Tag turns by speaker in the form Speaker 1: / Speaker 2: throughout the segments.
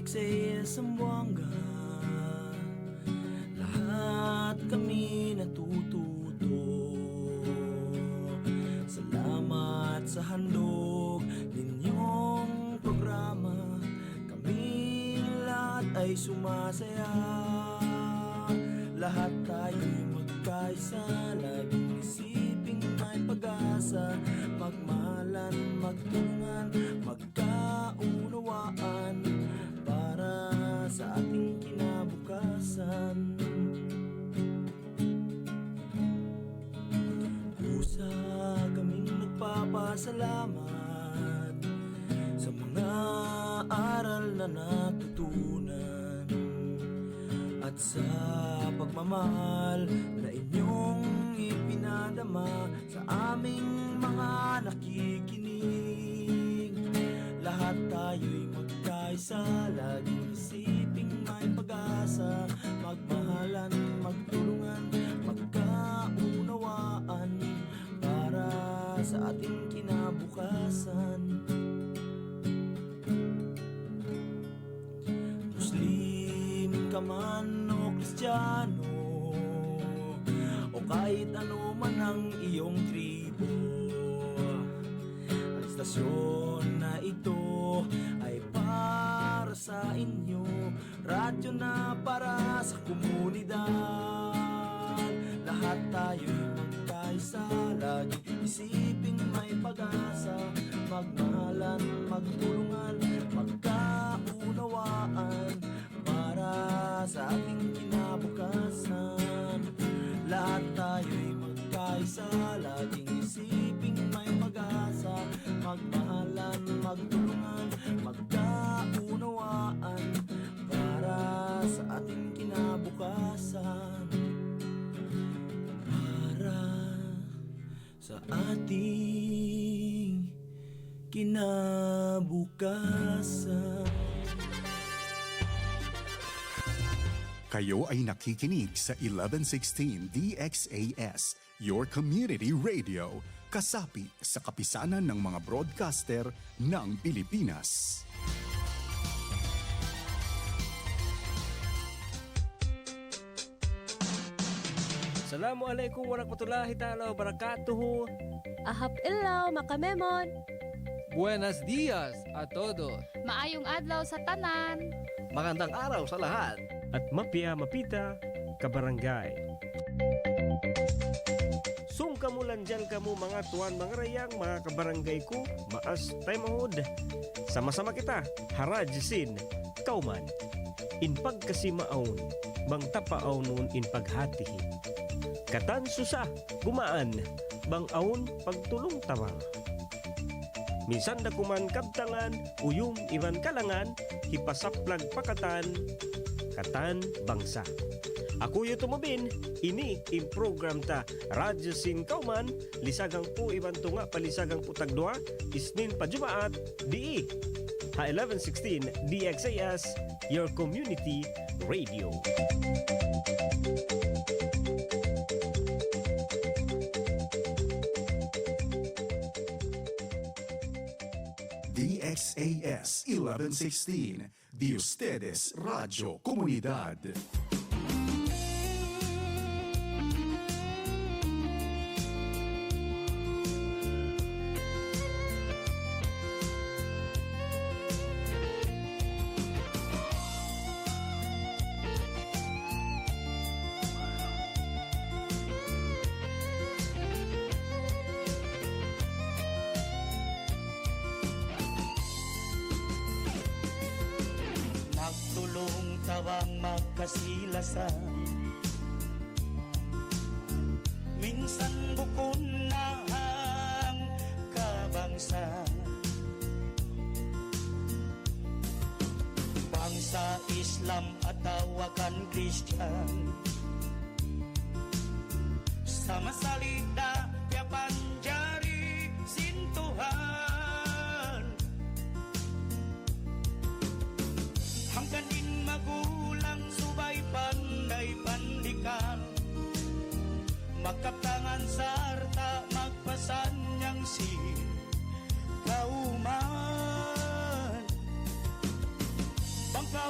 Speaker 1: DXA Zamboanga, lahat kami natututo. Salamat sa handog ninyong programa, kami lahat ay sumasaya. Lahat tayo'y magkaisa, laging isiping may pag-asa. Magmahalan, magtulungan, magkaunawaan para sa ating kinabukasan. Kusa kaming nagpapasalamat sa mga aral na natutunan at sa pagmamahal na inyong ipinadama sa aming mga nakikinig. Lahat tayo'y magkaisa, laging isiping may pag-asa. Magmahalan, magtulungan, magkaunawaan para sa ating kinabukasan. Muslim ka man o Kristiyano, o kahit ano man ang iyong tribo, ang istasyon na ito ay para sa inyo. Radyo na para sa komunidad. Lahat tayo'y magkaisa, lagi isiping may pag-asa. Magmahalan, magtulungan, magkaunawaan para sa ating kinabukasan. Lahat tayo'y magkaisa, laging isiping may pag-asa. Magmahalan, magtulungan, magkaunawaan para sa ating kinabukasan. Para sa ating kinabukasan.
Speaker 2: Kayo ay nakikinig sa 1116 DXAS, your community radio, kasapi sa kapisanan ng mga broadcaster ng Pilipinas.
Speaker 3: Assalamualaikum warahmatullahi ta'ala wabarakatuh.
Speaker 4: Ahap ilaw, makamemon.
Speaker 5: Buenos dias a todos.
Speaker 6: Maayong adlaw sa tanan.
Speaker 5: Magandang araw sa lahat.
Speaker 3: At mapia mapita kabarangay. Kamulan dyan kamo mga tuwan, mga rayang, mga kabarangay ko. Maas tayo mahod. Sama-sama kita, harajsin, kauman. In pagkasimaon, bang tapaaw nun in paghatihin. Katan susa, gumaan, bang aon pagtulong tawa. Minsan da kuman kabtangan, uyong iban kalangan, hipasaplag pakatan, katan bangsa. Ako yu tumubin, ini in program ta Radyo Sin Kauman, lisagang po iban tunga palisagang putagdua, isnin pa Jumaat, di ha 1116 DXAS, your community radio.
Speaker 2: DXAS 1116, de ustedes Radio Comunidad.
Speaker 1: Magtulong tawang magkasilasan, minsan bukon na ang kabangsa. Bangsa Islam at tawakan Christian, sama salita ya panjari sintuhan. Hanggang din magulang subay panday pandikan, magkaptangan sarta magpasan niyang si kauman. Bangka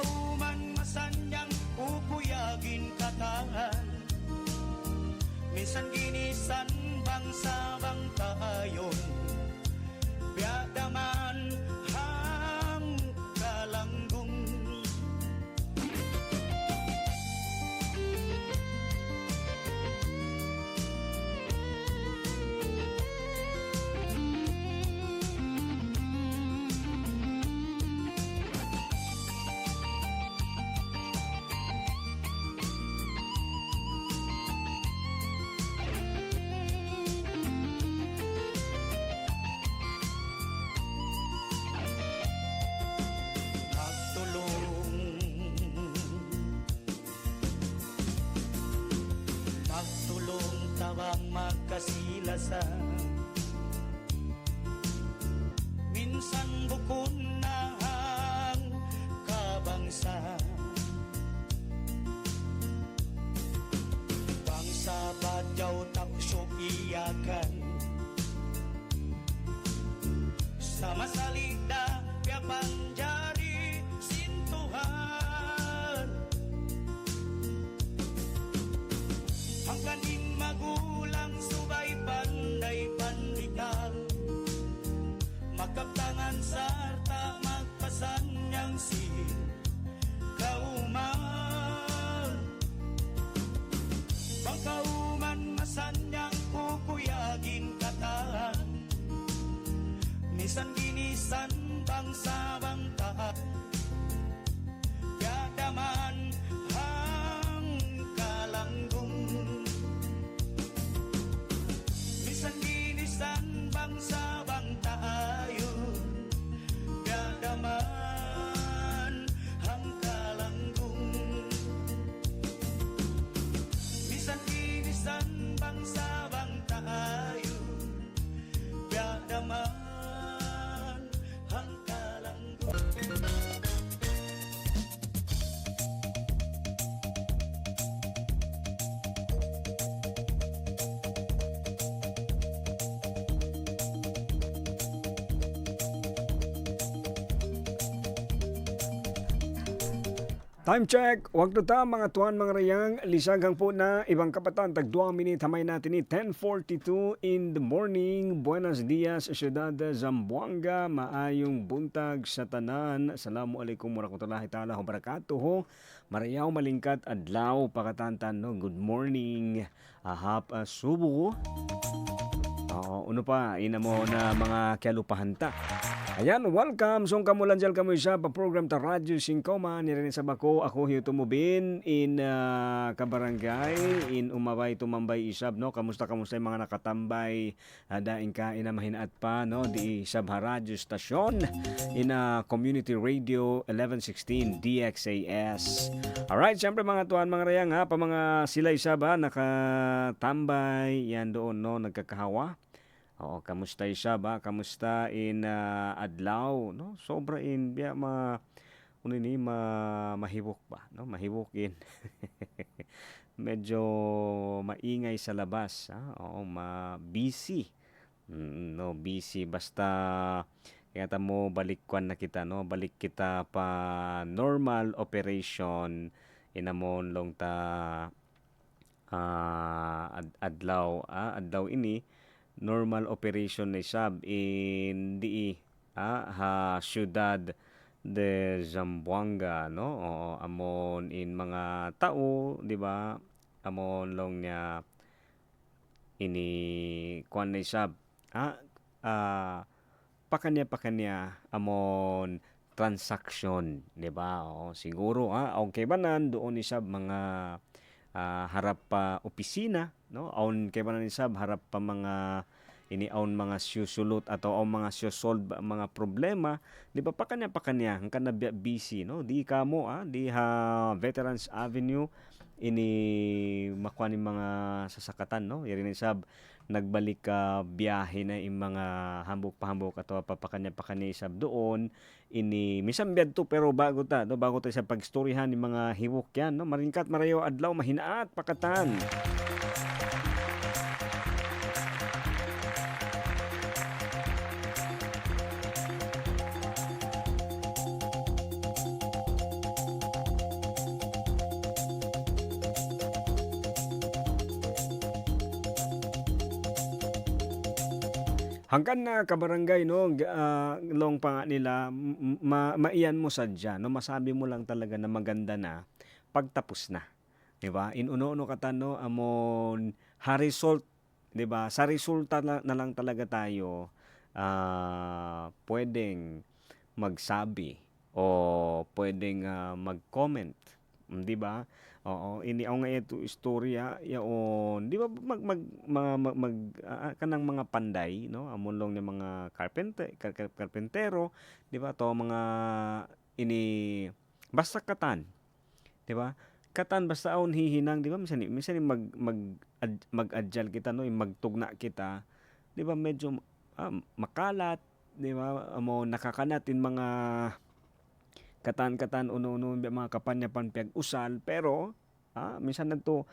Speaker 7: pag-asa. Minsan bukod na ang kabangsa. Bangsa badyaw tapso iyakan. Sama salida kaya panjari sintuhan. Ang kaning magulang subay panday pandikan. Magkaptangan sarta magpasanyang si kauman. Pagkauman masanyang kukuyagin katahan. Nisan ginisan bangsa bangka. Yadaman hang kalanggung. Nisan ginisan bangsa bangka ayun. Yadaman hang kalanggung. Nisan ginisan bangsa bangka ayun. Yadaman hang kalanggung.
Speaker 3: Time check. Wag to ta mga tuan mga rayang lisagang po na ibang kapatan tag 2 minute hamay natin ni 10:42 in the morning. Buenos dias Ciudad de Zamboanga. Maayong buntag sa tanan. Assalamualaikum warahmatullahi taala wabarakatuh. Marayaw malingkat adlaw pakatantan no. Good morning. Ahap subo. Uno pa ina mo na mga kialupahanta. Ayan, welcome. So, kamulan dyan kamo isa pa program ta Radyo Singkoma. Nirinig sa bako, ako hiyo tumubin in kabarangay, in umabay tumambay isab, no? Kamusta yung mga nakatambay, daing ka inamahinaat pa, no? Di isab ha radyo stasyon, in Community Radio 1116 DXAS. Alright, syempre mga tuan, mga rayang ha, pa mga sila isab ha, nakatambay, yan doon, no? Nagkakahawa. Oo, kamusta siya ba? Kamusta in adlaw, no? Sobra in biya mahibok ba, no? Mahibokin. Medyo maingay sa labas, ha? Oo, busy. No, busy basta kaya mo balikwan na kita, no? Balik kita pa normal operation inamon long ta adlaw ini normal operation na sab in Ciudad de Zamboanga, no? Oo, amon in mga tao, di ba? Amon long niya ini kuan na sab pakanya amon transaction, di ba? Oo, siguro okay ba nan doon isab mga harap pa opisina, no? Aun kay ba ni sab harap pa mga iniaon mga susulot atau mga solve mga problema, di ba pa kanya ang kana busy, no? Di kamo di Veterans Avenue ini makuha ni mga sasakatan, no? Yari ni sab nagbalik ka biyahe na yung mga hambok ato papakanya sab doon ini misam to pero bago ta sa pagstoryahan ni mga hiwok yan, no? Maringkat marayo adlaw mahinaat pakatan. Hangkan na kabarangay, no, long pa nga nila, maiyan mo sadya, no, masabi mo lang talaga na maganda na pagtapos na. Diba? Inuno kata, no, amon result, diba? Sa resulta na lang talaga tayo pwedeng magsabi o pwedeng mag-comment, diba? Oo, ini ang nga ito istorya yaon, di ba kanang mga panday, no? Amon long ng mga karpentero, di ba? To mga ini basta katan. Di ba? Katan basta aon hihinang, di ba? Minsan mag-adjal kita, no? Magtugna kita di ba medyo makalat, di ba amo nakakanatin mga katan-katan uno-uno mga kapanyapan piag usal pero minsan nagto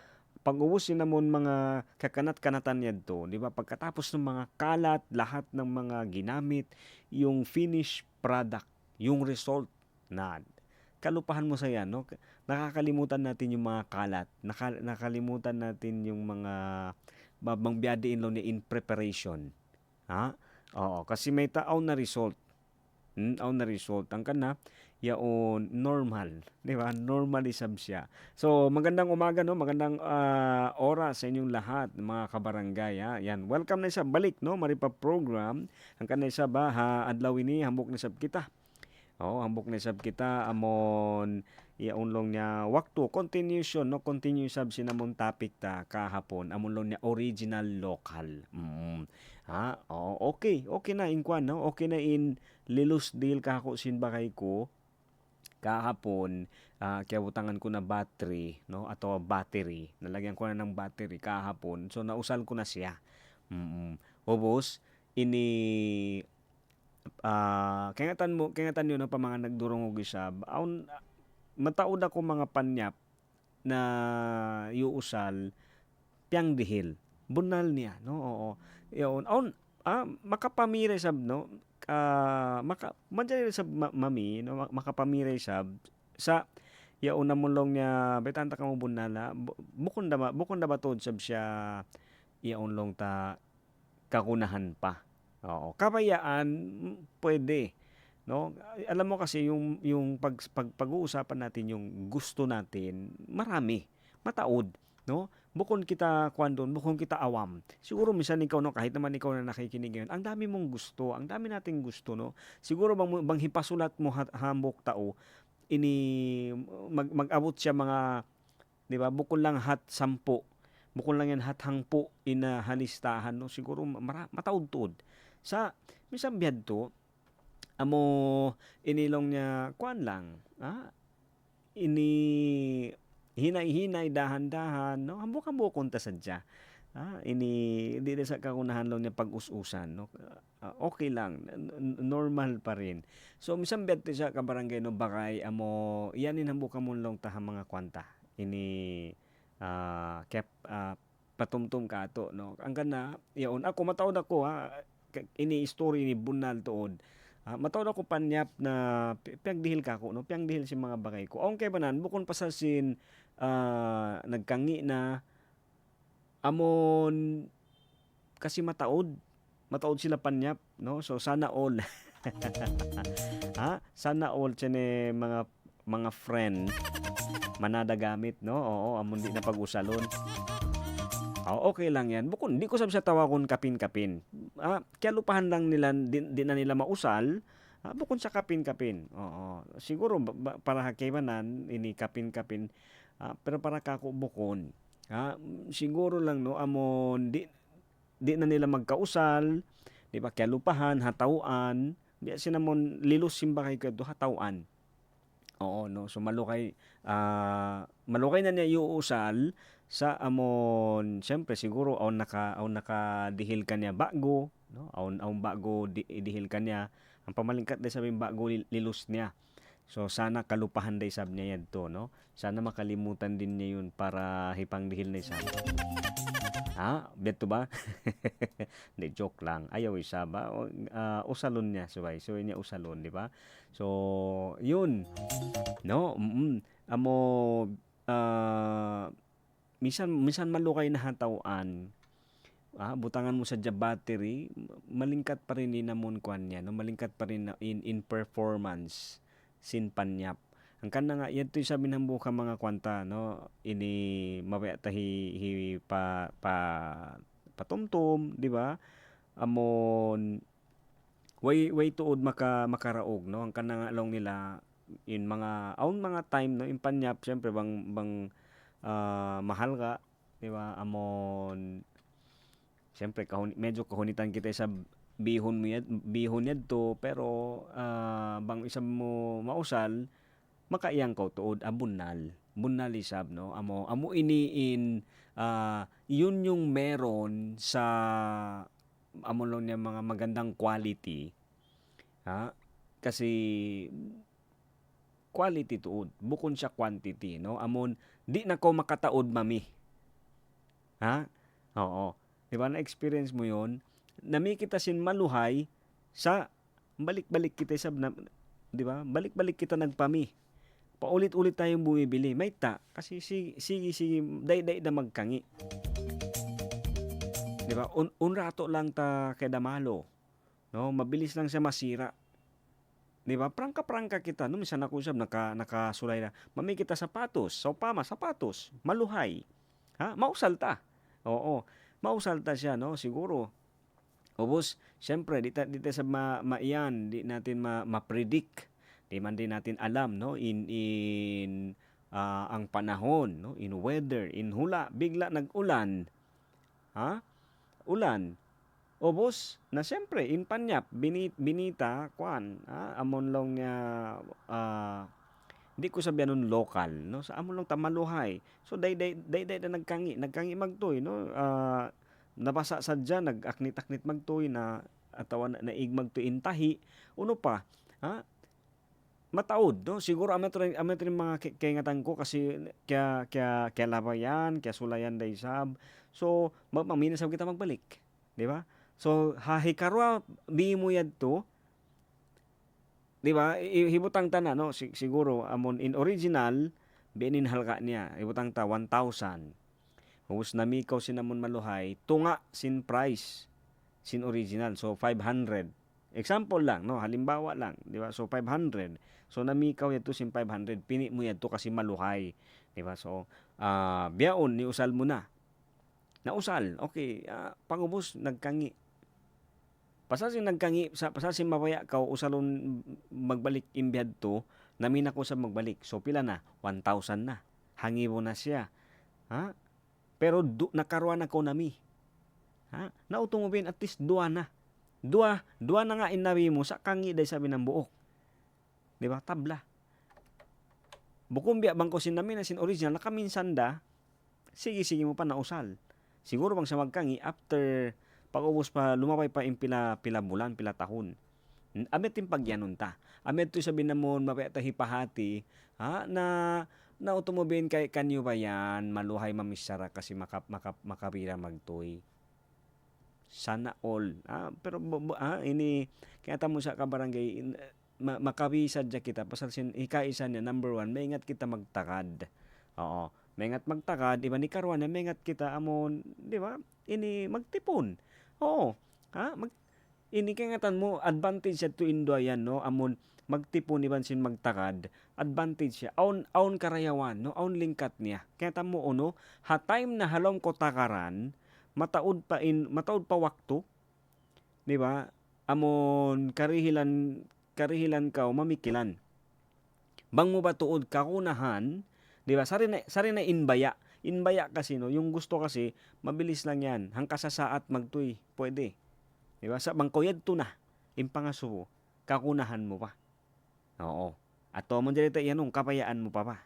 Speaker 3: pag-uwusin namon mga kakanat-kanatan yadto, di ba? Pagkatapos ng mga kalat, lahat ng mga ginamit, yung finished product, yung result na kalupahan mo sa yan, no? Nakakalimutan natin yung mga kalat, nakalimutan natin yung mga babang biyadiin lo ni in preparation. Ha? Oo, kasi may taon na result. Taon na result. Ang kana, yaon normal, di ba? Normalism siya. So, magandang umaga, no? Magandang oras sa inyong lahat, mga kabarangay, ha? Yan, welcome na sa balik, no? Maripa program. Ang kanay sa ha, adlaw ini, hambok na sab kita. Hambok na sab kita, amon, yaon long niya, wakto, continuation, no? Continue sab sinamon topic ta kahapon, amon long niya, original local. Okay na in kwan, no? Okay na in Lilos deal kako sinbakay ko kahapon, kaya butangan ko na battery, no? Ato battery. Nalagyan ko na ng battery kahapon. So nausal ko na siya. Ubos ini kayatan yun no, pa mga nagdurong og isab. Mataod ako mga panyap na iusal piyang dihil. Bunal niya, no? Oo. Yun. Makapamire sab, no? Madali sa mami, no, makapamiray sa yaon na mulong niya betanta ka mo bunala bukon na ba tod sab siya yaon long ta kakunahan pa. Kabayaan pwede, no? Alam mo kasi yung pag-uusapan natin yung gusto natin, marami, mataod, no? Bukon kita bukon kita awam. Siguro minsan ikaw, no, kahit naman ikaw na nakikinig ngayon, ang dami mong gusto, ang dami nating gusto, no? Siguro bang hipasulat mo hambok tao, mag-abot siya mga, di ba, bukon lang hat 10, bukon lang yan hat 10 ina halistahan, no? Siguro mataud-tuod. Sa minsan biyad to, amo inilong niya kuan lang, hinay-hinay, dahan-dahan, no? Hambok-hambok konta sadya. Di sa kakunahan lang niya pag-us-usan, no? Okay lang, normal pa rin. So, misang biyate sa kabarangay, no, bakay, amo, yanin hambok mo lang taha mga kwanta. Patumtum ka to, no? Ang kana, yaon, ako, mataod ako, story ni Bunal tuod. Mataon ako panyap na piyagdihil ka ko, no? Piyagdihil si mga bagay ko. Okay ba nan, bukon pa sa sin, nagkangi na, amon, kasi mataod sila panyap, no? So, sana all. Sana all siya mga friend, manada gamit, no? Oo, amon di na pag-usalon. Okay lang yan. Bukon, di ko sabi sa tawakon kapin-kapin. Kaya lupahan lang nila, di na nila mausal, bukon sa kapin-kapin. Oo. Siguro, para hakibanan, ini kapin-kapin, pero para kako bukon. Siguro lang, no, amon, di na nila magkausal, di ba, kaya lupahan, hatauan, di sinamon, lilos simbakay ka do, hatauan. Oo, no, so malukay na niya iuusal, sa amon siyempre siguro aw nakadihil kanya bago, no, aw bago idihil kanya ang pamalingkat day sabi bago lilos niya. So sana kalupahan day sab niya yadto, no, sana makalimutan din niya yun para hipang dihil na sab. Beto ba? Hindi, joke lang. Ayaw isa ba? Usalon niya, so niya usalon, di ba? So yun, no, amo minsan malukay na hatauan, butangan mo sa battery, malingkat pa rin namon kwan niya, no? Malingkat pa rin in performance sin panyap. Ang kana nga yan to'y sabi ng buka mga kwanta, no? Ini mabaya tahi patumtum, di ba? Amon way tuod makaraog, no? Ang kana nga long nila in mga time, no, in panyap syempre bang mahal ka, di ba? Amon siyempre medyo kahunitan kita sa bihon yadto, pero bang isang mo mausal makaiyang ko tuod bunal isab, no? Amo iniin yun yung meron sa amon lang niya mga magandang quality, ha? Kasi quality tuod, bukon siya quantity, no? Amon di na ko makataod mami. Ha? Oo. Di ba na-experience mo yon? Nami kita sin maluhay sa balik-balik kita sa di ba? Balik-balik kita nagpami. Paulit-ulit tayong bumibili. May ta kasi sige day na magkangi. Di ba? Unrato lang ta kay damalo. No, mabilis lang siya masira. Di ba? Prangka-prangka kita. No, minsan ako sab nakasulay na. Mami kita sapatos, sapatos, maluhay. Ha? Mausal ta. Oo. Mausal ta siya, no? Siguro. Ubos, syempre, di sa maiyan, di natin ma-predict. Di man din natin alam, no? Ang panahon, no? In weather, in hula, bigla nag-ulan. Ha? Ulan. Ubos, na syempre, in panyap, binita, kuan, amon long niya, hindi ko sabihan nun local, no? Sa amon lang tamaluhay. So day na nagkangi magtoy, no? Nabasa sadya nag-aknit-aknit magtoy na atawan na igmagtoy intahi. Uno pa, ha? Mataod, no? Siguro ametro mga kayngatan ko kasi kaya labayan, kaya sulayan day sab. So maminas kita magbalik, di ba? So hahikarwa di mo yadto, di ba? Hibutang ta na, no? Siguro amon in original benin halka niya. Hibutang ta 1,000. Hus namikaw sinamon maluhay, tunga sin price sin original. So 500. Example lang, no? Halimbawa lang, di ba? So 500. So namikaw yadto sin 500, pini mo yadto kasi maluhay, di ba? So biyaon ni usal mo na. Nausal, okay, pangubos nagkangi. Pasasin nagkangi, pasasin mabaya ka, usalon magbalik imbiyad to, namin ako sa magbalik. So pila na? 1,000 na. Hangibo na siya. Ha? Pero nakaruan ako nami. Ha? Nautong mo bin, at least dua na. Dua na nga inabi mo sa kangi day sabi ng buok. Di ba? Tabla. Bukom biya bangko sin namin na sin original, nakaminsan da, sige mo pa nausal. Siguro bang sa magkangi, after pag-ubos pa, lumapay pa yung pila bulan, pila tahon. Amet yung pagyanon ta. Amet to sabi na mo, mapayata hipahati, na automobile kay kanyo ba yan, maluhay mamisara kasi makapira magtoy. Sana all. Pero ini, kaya tamo sa kabarangay, makabisad dya kita, pasal ikaisa niya, number 1, maingat kita magtakad. Oo. Mengat magtakad, iba ni karuan na mengat kita amon, di ba? Ini magtipon. Oo. Ini kayangatan mo, advantage siya to indo yan, no? Amon magtipon iban sin magtakad, advantage siya. Aun karayawan, no? Aun lingkat niya. Kaya tamo uno, ha time na halom ko takaran, mataod pa wakto, di ba? Amon karihilan ka mamikilan. Bang mo ba tuod kakunahan, di ba? Sari na inbaya. Inbaya kasi, no? Yung gusto kasi, mabilis lang yan. Hangka sa saat magtuy. Pwede. Di ba? Sa bangkoyad to na. Impangasubo. Kakunahan mo pa. Oo. At to mo dito yanong kapayaan mo pa.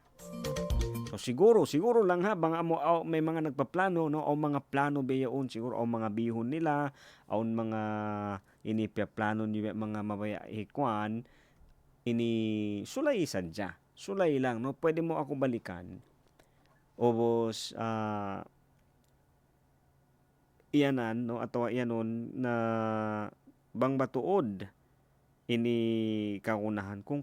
Speaker 3: So siguro lang ha. Bang may mga nagpaplano, no? O mga plano bayaon. Siguro o mga bihon nila. O mga inipya plano niyo mga mabaya hikwan. Ini sulay sadya. Sulay lang, no? Pwede mo ako balikan. Obos, iyanan, no? Atawa iyanon na bang batuod ini kakunahan kung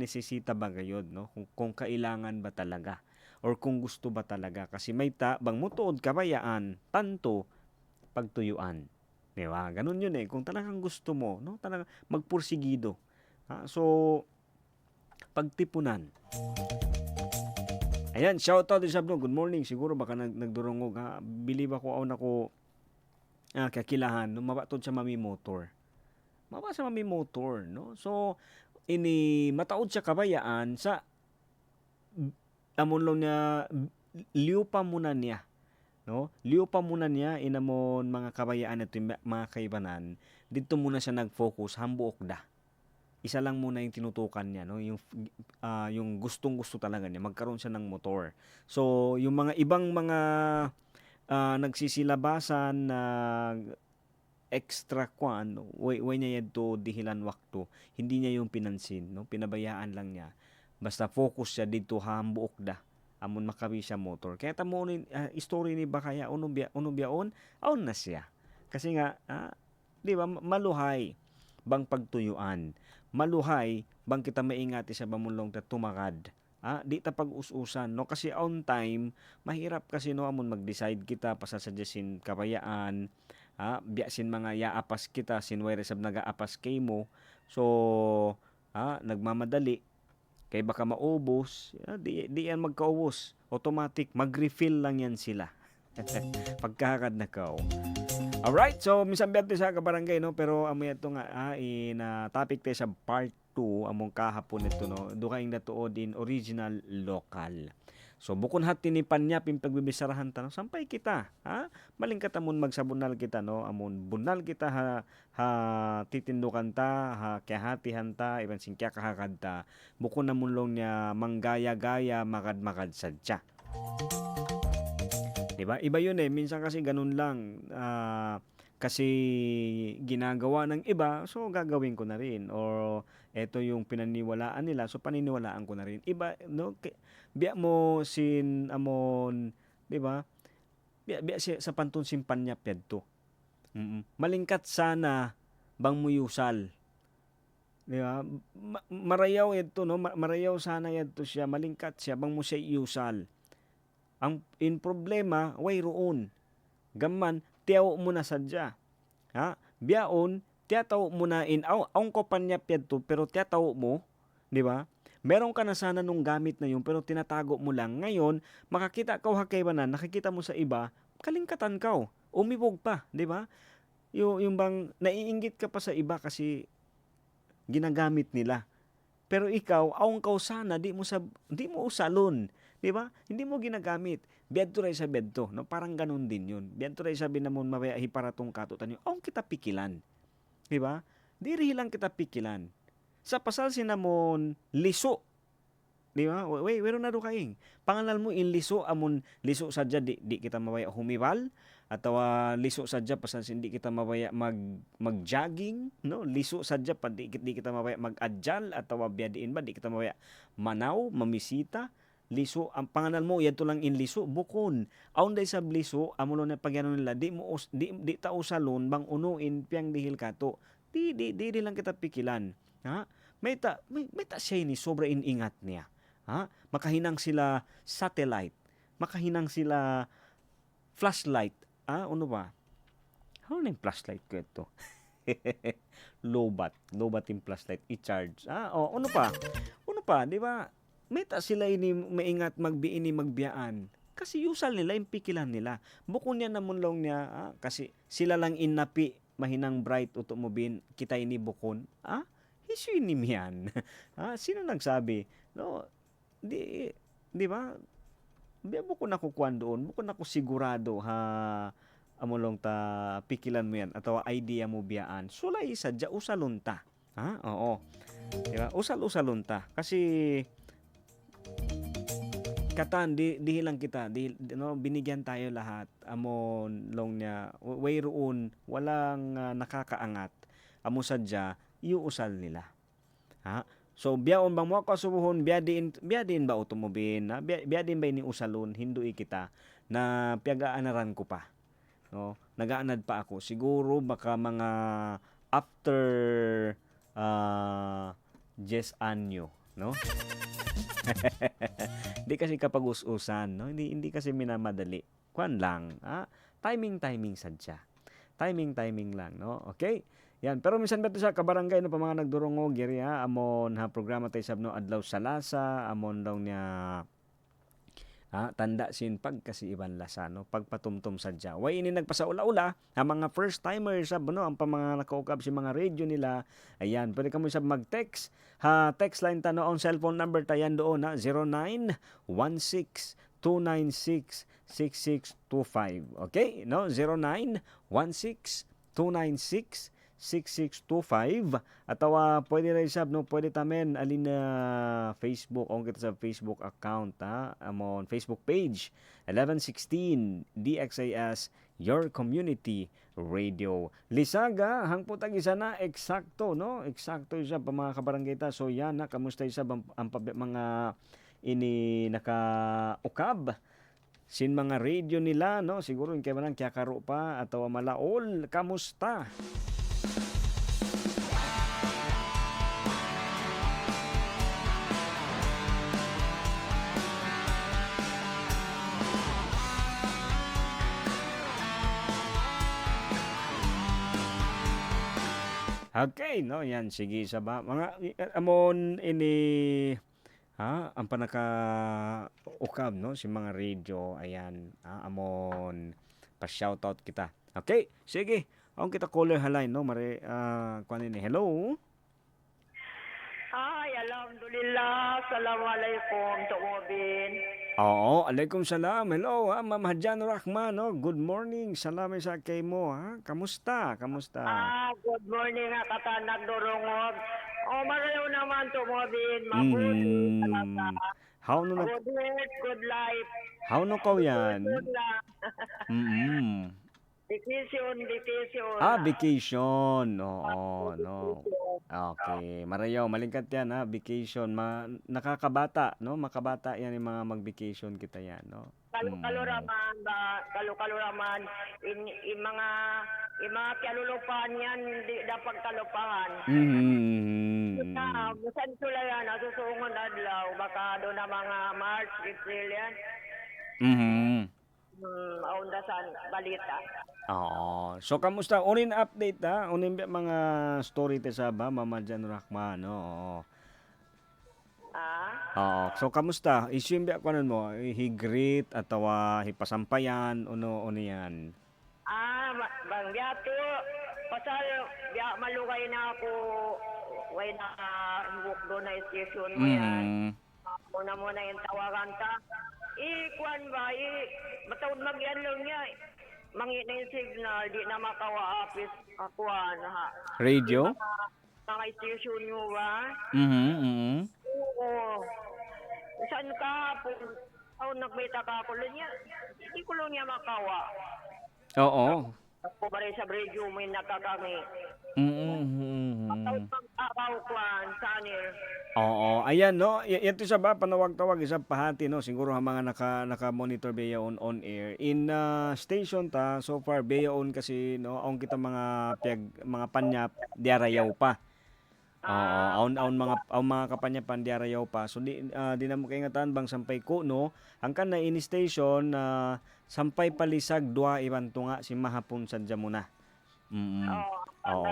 Speaker 3: nesesita ba gayod, no? Kung kailangan ba talaga or kung gusto ba talaga. Kasi may bang mutuod kabayaan, tanto pagtuyuan. Di ba? Ganun yun eh. Kung talagang gusto mo, no? Talagang magpursigido. So, pagtipunan. Ayan, shout out din sabno. Good morning. Siguro baka nagdurungog. Believe ako kakilahan. No? Mabatod sa mami motor. No? So, ini mataod siya kabayaan sa amon lang niya liupa muna niya. No? Liupa muna niya inamon mga kabayaan at mga kaibanan. Dito muna siya nag-focus. Hambuok da. Isa lang muna yung tinutukan niya, no? Yung gustong-gusto talaga niya, magkaroon siya ng motor. So, yung mga ibang mga nagsisilabasan na extra kwan, way niya yadto dihilan wakto, hindi niya yung pinansin, no? Pinabayaan lang niya. Basta focus siya dito hambuok da. Amon makabi siya motor. Kaya tamo ni story ni Bakaya unubyaon, aon na siya. Kasi nga, di ba, maluhay bang pagtuyuan. Maluhay bang kita maingati sa bamulong ta tumakad. Di ta pag-us-usan, no? Kasi on time, mahirap kasi, no, amon mag-decide kita, pasasuggestin kabayaan, biyasin mga yaapas kita, sinway resab nagaapas kay mo. So, nagmamadali, kay baka maubos, di yan magkaubos. Automatic, mag-refill lang yan sila. Pagkakad na kao. Alright, so minsan biyate sa kabarangay, no? Pero amoy ito nga, topic tayo sa part 2, among kahapon ito, no? Dukaing natuod in original local. So, bukon hati ni Panyap yung pagbibisarahan ta, no? Sampay kita, maling katamon magsabunal kita, no? Amon bunal kita, titindukan ta, kaya hatihan ta, iban singkya kahakad ta, bukon na munlong niya manggaya-gaya, makad-makad sadya. Diba? Iba yun minsan kasi ganun lang, kasi ginagawa ng iba, so gagawin ko na rin. Or eto yung pinaniwalaan nila, so paniniwalaan ko na rin. Iba, no? Biya mo sin amon, di ba? Biya sa pantun simpan niya pedto. Malingkat sana bang muyusal. Di ba? Marayaw ito, no? Marayaw sana ito siya, malingkat siya bang mo siya iusal. Ang in problema, way roon. Gaman, tiyaw mo na sadya. Biyaon, tiyataw mo na aung ko panyap to, pero tiyataw mo, di ba? Meron ka na sana nung gamit na yun, pero tinatago mo lang. Ngayon, makakita ka hakay ba na, nakikita mo sa iba, kalingkatan ka, umibog pa, di ba? Yung bang naiinggit ka pa sa iba kasi ginagamit nila. Pero ikaw, aung ka sana, di mo usalon. Di ba? Hindi mo ginagamit. Biadto ray sa bedto, no? Parang ganun din yun. Biadto ray sabi namon mabaya hiparatong katutan yun. Aung kita pikilan. Di ba? Diri lang kita pikilan. Sa pasal sinamon liso. Di ba? Wero na do kaing. Pangalan mo in liso amon liso sadya di kita mabaya humibal ataw liso sadya pasal hindi kita mabaya mag-jogging, no? Liso sadya pa di kita mabaya mag-adjal ataw biadiin ba di kita mabaya manaw, mamisita. Liso, ang pangalan mo, yan to lang in liso, bukon. Aun day sa liso, amulo na pagyanon nila, di ta usalon, bang unuin, piyang dihil kato. Di lang kita pikilan. May ta siya ni, sobra iningat niya. Makahinang sila satellite, makahinang sila flashlight. Ano ba? Ano na yung flashlight ko ito? Lobat yung flashlight, i-charge. Ano pa, di ba? May ta sila ini maingat magbiini magbiyaan. Kasi usal nila, yung pikilan nila. Bukon niya naman lang niya, kasi sila lang inapi, mahinang bright utomobin, kita ini bukon. Hisu ini miyan. Sino nagsabi? No, di ba? Biya bukon ako kuan doon, bukon ako sigurado, amulong ta pikilan mo yan, atau idea mo biyaan. Sulay sadya, usalon ta. Oo. Diba? Usal-usalon ta. Kasi, katan di lang kita no, binigyan tayo lahat amon long niya way roon walang nakakaangat amo sadya iuusal nila so biyaon bang mo kasubuhon biadin ba automobin biadin ba ini usalon hindui kita na piagaanaran ko pa no nagaanad pa ako siguro baka mga after 10 anyo no. Hindi kasi kapag us-usan, no? Hindi kasi minamadali. Kuan lang, timing sadya. Timing lang, no? Okay? Yan, pero minsan beto sa kabarangay no pa mga nagdurongo giri amon programa tay sabno adlaw sa lasa, amon daw niya tanda sin pagkasi iban lasa no pagpatumtum sadya. Way ini nagpasaula-ula ang mga first timers no ang mga nakaukab si mga radio nila. Ayan, pwede kamo sab mag-text. Text line ta no on cellphone number tayan doon 0916-296-6625. Okay? No, 0916-296-6625 atau pwede rin sab no pwede tamen alin na Facebook on kita sa Facebook account amon Facebook page 1116 DXAS Your Community Radio. Lisaga, hangputag isa na, eksakto, no? Eksakto isa pa mga kabarangay ta. So yan na, kamusta isa mga ini naka-ukab? Sin mga radio nila, no? Siguro yung kaya man kaya karo pa, atawa malaol, kamusta? Okay, no, yan, sige, sa ba, mga, amon, ini, ang panaka ukab, no, si mga radio, ayan, amon, pa-shoutout kita. Okay, sige, ang kita caller halay, no, mare, kuan ini, hello?
Speaker 8: Ay, alhamdulillah. Assalamualaikum, Tok Mobin.
Speaker 3: Oo, alaikum salam, hello, Ma'am Hadjan Rahman, no, good morning, salamat sa kay mo, kamusta, kamusta?
Speaker 8: Good morning nga katanag durungog. Marayo naman, Tok Mobin. Mabuti talaga.
Speaker 3: How no na,
Speaker 8: Good health, good life.
Speaker 3: how no kaw yan?
Speaker 8: Good lang. Vacation.
Speaker 3: Vacation. Oo, no. Okay, marayaw, malingkat yan vacation. Nakakabata, no? Makabata yan yung mga mag-vacation kita yan, no?
Speaker 8: Kaluraman in mga kalulupan yan di dapat kalupahan. Busan sila yan nasusungon adlaw baka do na mga March, April yan. Aundasan balita.
Speaker 3: Oo. So kamusta? Unin update unin mga story te sa ba Mama Jan Rahman, no? Oo. Oo. So kamusta? Issue ba kanon mo? Higrit atawa hipasampayan uno yan.
Speaker 8: Bang biyato pasal biya malugay na ako way na hibuk do na station mo yan. Muna yung tawagan ta. Kuan ba matawad magyalong niya. Mangit na yung signal, di na makawa-apis akuan ha.
Speaker 3: Radio?
Speaker 8: Mga station nyo ba? Oo. Saan ka hapon? Nagbaita ka ako lang niya. Hindi ko lang niya makawa.
Speaker 3: Oo.
Speaker 8: Ako ba rin sa radio may nakakami. Matawad mag-akaw kuan, sanir.
Speaker 3: Oo, ayan no. Ito sa ba panawag-tawag isa pahati no. Siguro ang mga naka-monitor beya on air in station ta so far beya on kasi no ang kita mga mga panyap diarayaw pa. Oo, mga kapanyapan diarayaw pa. So di na mo kaingatan bang sampay ko no. Ang kan na in station sampay palisag dua iban tunga si mahapon sadya mo na. Oo.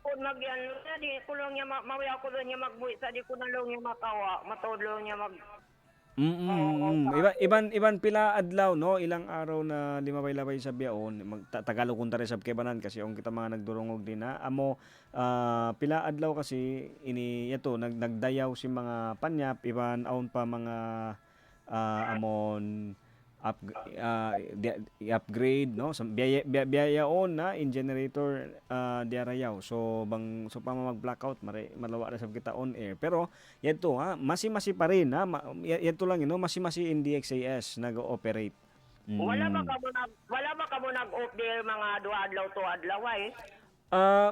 Speaker 8: Kung nagyan di ko lang niya mawi ako lang niya magbuhi sa di ko na lang niya makawa matodlo niya mag
Speaker 3: Iban pila adlaw no ilang araw na limabay-labay sa biyaon Tagalog kun tare sab kebanan kasi ang kita mga nagdurungog din amo pila adlaw kasi ini yato nagdayaw si mga panyap iban aon pa mga amon i-upgrade no biyayaon na in generator diarayaw so pa mag-blackout malawa na sab kita on air pero yato masi pa rin yato lang masi in DXAS nag-ooperate.
Speaker 8: Wala ba ka mo nag-off there mga 2 adlaw to adlaw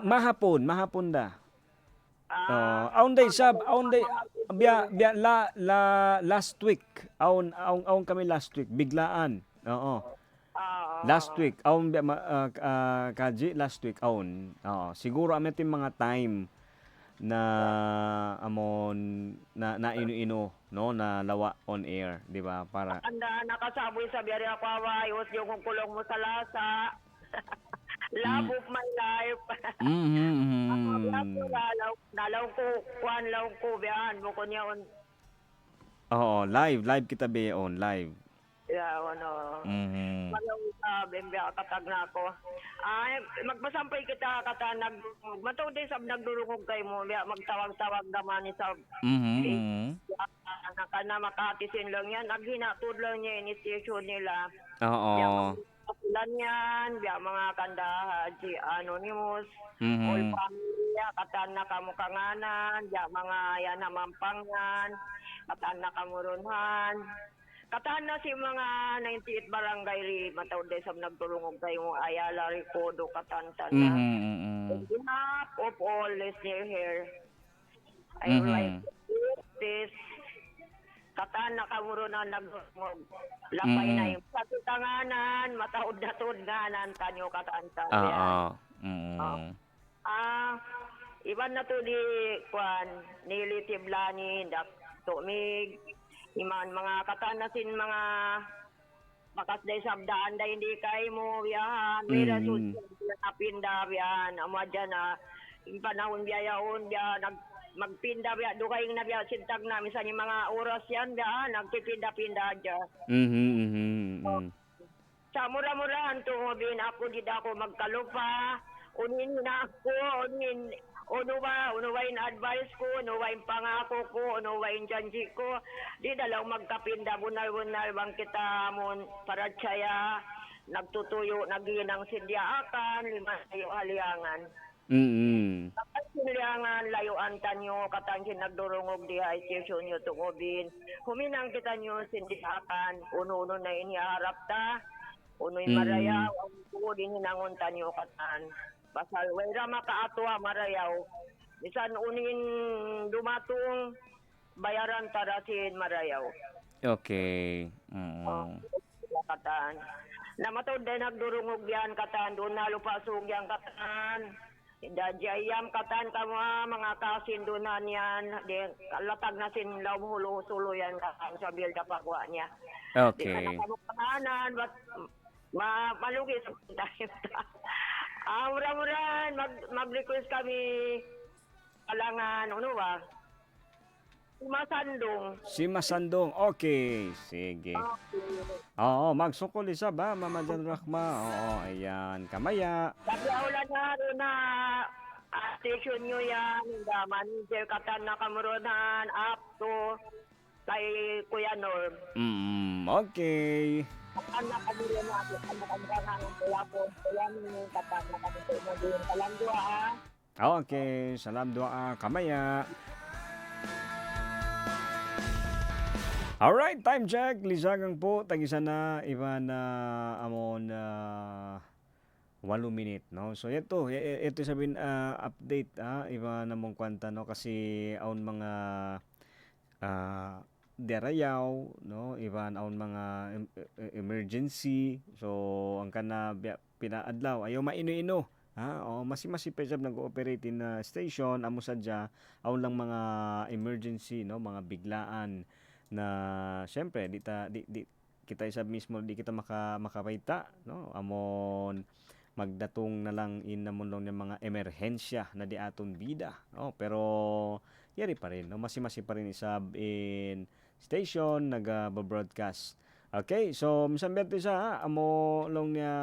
Speaker 3: mahapon da. Aunday biya last week. Aun kami last week biglaan. Oo. Last week aun kaji last week aun. Siguro ametin mga time na amon na ino no na lawa on air, di ba? Para
Speaker 8: nakasaboy sa biyari ako ayos yung kulong mo sa lasa. Love of my life. Nalaw ko biyan mo ko niya on.
Speaker 3: Oo, live kita be on live.
Speaker 8: Yeah, Malaw bembe katag na ako. Magpasampay kita katanag mataw day sab nagdurungog kay mo magtawag-tawag naman ni sa nakana makatisin lang yan naghinatod lang niya in station nila.
Speaker 3: Oo.
Speaker 8: Kapulan yan, biya mga kandaha, Anonymous, all pamilya, katan na kamukanganan, biya mga yan namampangan, katan na kamurunhan, Katan na si mga 98 barangay ri matawd day sa nagtulungog tayo Ayala Recodo katantan na. On behalf of all listeners here, I would like to do this. Katan na kamuro na lapay na yung patutanganan, matawd na nganan kanyo katantan. Iban na to di kwan nilitib lani dak tumig iman mga katanasin mga bakas day sabdaan day hindi kay mo biyahan mira sud napinda biyahan amadya na yung panahon biyayaon biya magpinda biya dukay na biya sintag na minsan yung mga oras yan biya nagpipinda-pinda dya. Sa mura-murahan tungobin ako di ako magkalupa unin na ako uno ba yung advice ko uno ba yung pangako ko uno ba yung janji ko di dalaw magkapinda bunal-bunal bang kita mon para tsaya nagtutuyo naginang sidyaakan lima tayo haliangan kapag siniliangan layuan tanyo katansin nagdurungog di station nyo tungobin huminang kita nyo sidyaakan uno-uno na iniharap ta uno yung marayaw ang tuwo din hinangon tanyo katan basal wala makaatwa marayaw bisan unin dumatong bayaran tarasin marayaw.
Speaker 3: Okay.
Speaker 8: Katan namatod din nagdurungog yan katan doon nalupasog yan katan dajayam katan kama mga kasindunan yan di latag na sin hulo-sulo yan katan sa bilda pagwa niya.
Speaker 3: Okay.
Speaker 8: Di ka nakamukahanan but malugis tayo. Mura-murahan, mag-request kami kalangan, ano ba?
Speaker 3: Si Masandong, okay. Sige. Oo, magsukol isa ba, Mama Jan Rahma? Oo, ayan. Kamaya.
Speaker 8: Sabi ulan na rin na station nyo yan, manager katan na kamurunan, up to kay Kuya Norm.
Speaker 3: Okay.
Speaker 8: Katan na kamurunan natin, katan ng kaya po, kaya nyo katan na kamurunan mo din. Salam dua
Speaker 3: Okay, salam doa. Kamaya. Alright, time check. Lisagang po. Tag-isa na. Iba na amon 8 minute, no? So, ito sabihin, update, iba na mong kwanta, no? Kasi, aun mga derayaw, no? Iba na aun mga emergency. So, ang kana pinaadlaw. Ayaw maino-ino. Masi-pesab nag-ooperate in station. Amo sadya, aun lang mga emergency, no? Mga biglaan na syempre di kita isab mismo di kita makapaita, no? Amon magdatong na lang namon lang ng mga emerhensya na di aton bida, no? Pero yari pa rin, no? Masi pa rin isab in station nag-broadcast. Okay, so minsan beto isa amo long niya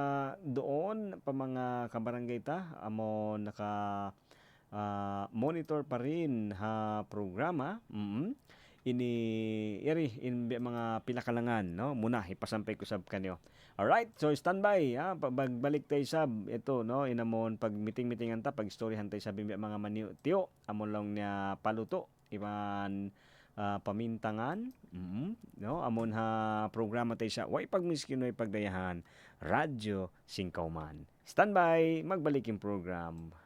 Speaker 3: doon pa mga kabarangay ta amo naka monitor pa rin ha programa. Ini mga pinakalangan, no? Muna ipasampay ko sab kanyo. Alright, so standby, pagbalik tayo sab ito, no? Inamon pag meeting-meetingan ta, pag storyhan tayo sab mga maniyo amon lang niya paluto iban pamintangan, no? Amon ha programa tayo sa way pagmiskinoy pagdayahan Radyo Singkauman. Standby, magbalik yung program.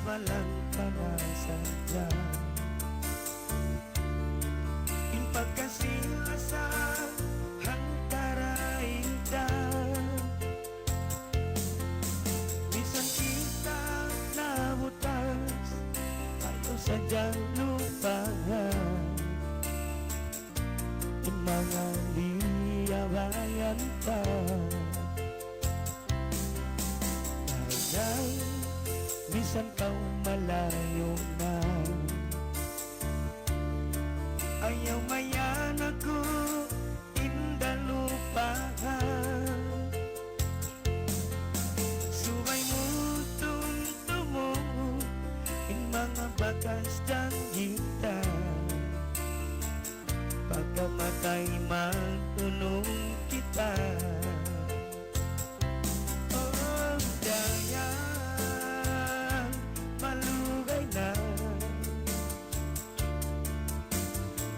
Speaker 7: Walang panasadya yung pagkasila sa hangkaraingdan bisan kita nabutas tayo sadyang lupahan yung mga liyabayan pa dahil bisan kau malayo na Ayaw mayan ako indalupahan. Subay mo tuntumo in mga batas janggita. Pagkamatay magtunong kita. Oh, dayang malugay na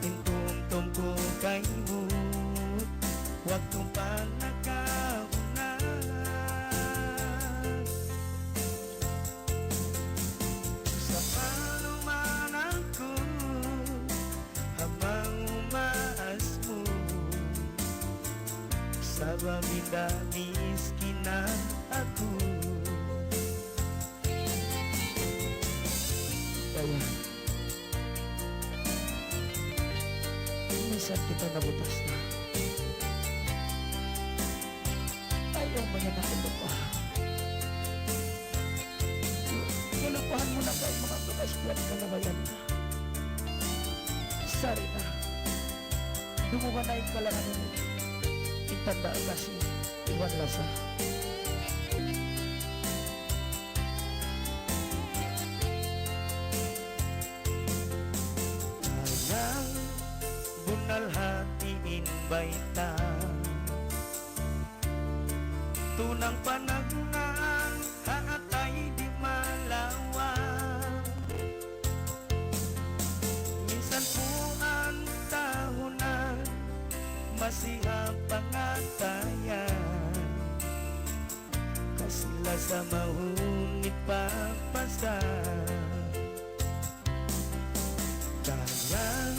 Speaker 7: intumtum ko kay mo. Huwag kong panakauna. Sa panumanan ko habang umaas mo, sa bamidanis kina ako. Kaya minsan kita nabutas na. Ayaw mo na nakulupa. Nilupahan mo na kayo mga tugas buwan kalabayan na. Sari na. Dumuwa na yung kalangan mo. Itandaan kasi iwan lasa. Ayang bunalhatiin baita. Tunang panagnan haatay di malawang. Minsan po ang tahunan masiha pangatayan. Kasila sa mahunit papasa. Kayang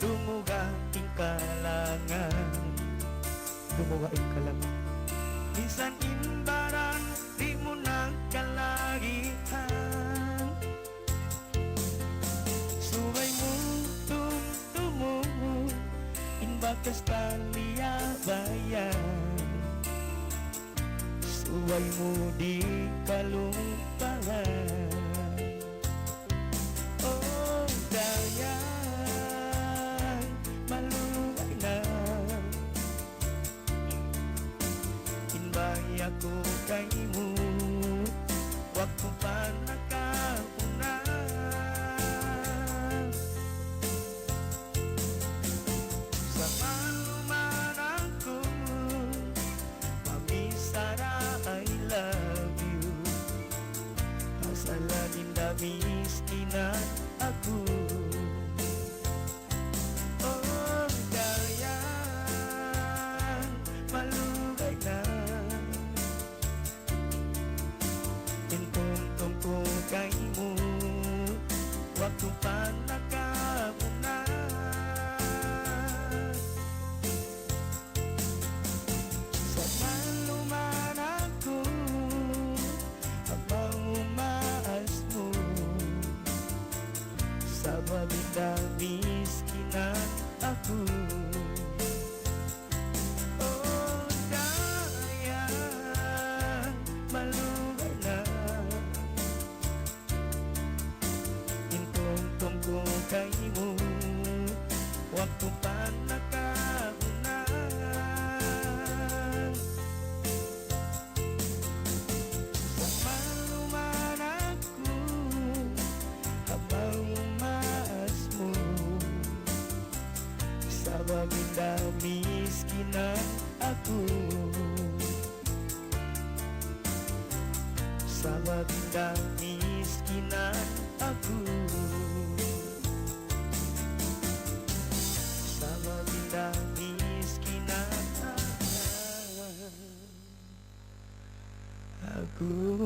Speaker 7: dumuga kalangan. Dumuga kalangan. Minsan imbaran di mo nagkalagihan. Subay mo tumtumo inbakas kaliyabayan. Suway mo di kalumpahan. Oh, dayang malugay na inbay ako kay mo. Huwag kong panakauna. Sa malumanan ko mamisara I love you. Pasalanin damis ina ako. Oh, dayang malugay na intungtong ko kay mo. Huwag kong panakauna. Sa malumanan ko habang umaas mo, sa babitamis kina ako. Oh, dayang malugay na intungtong ko kay mo. Huwag kong panakauna. Sa malumanan ko habang umaas mo, sa babitamis kina ako. Sa babitamis kina ako. Sa babitamis kina ako.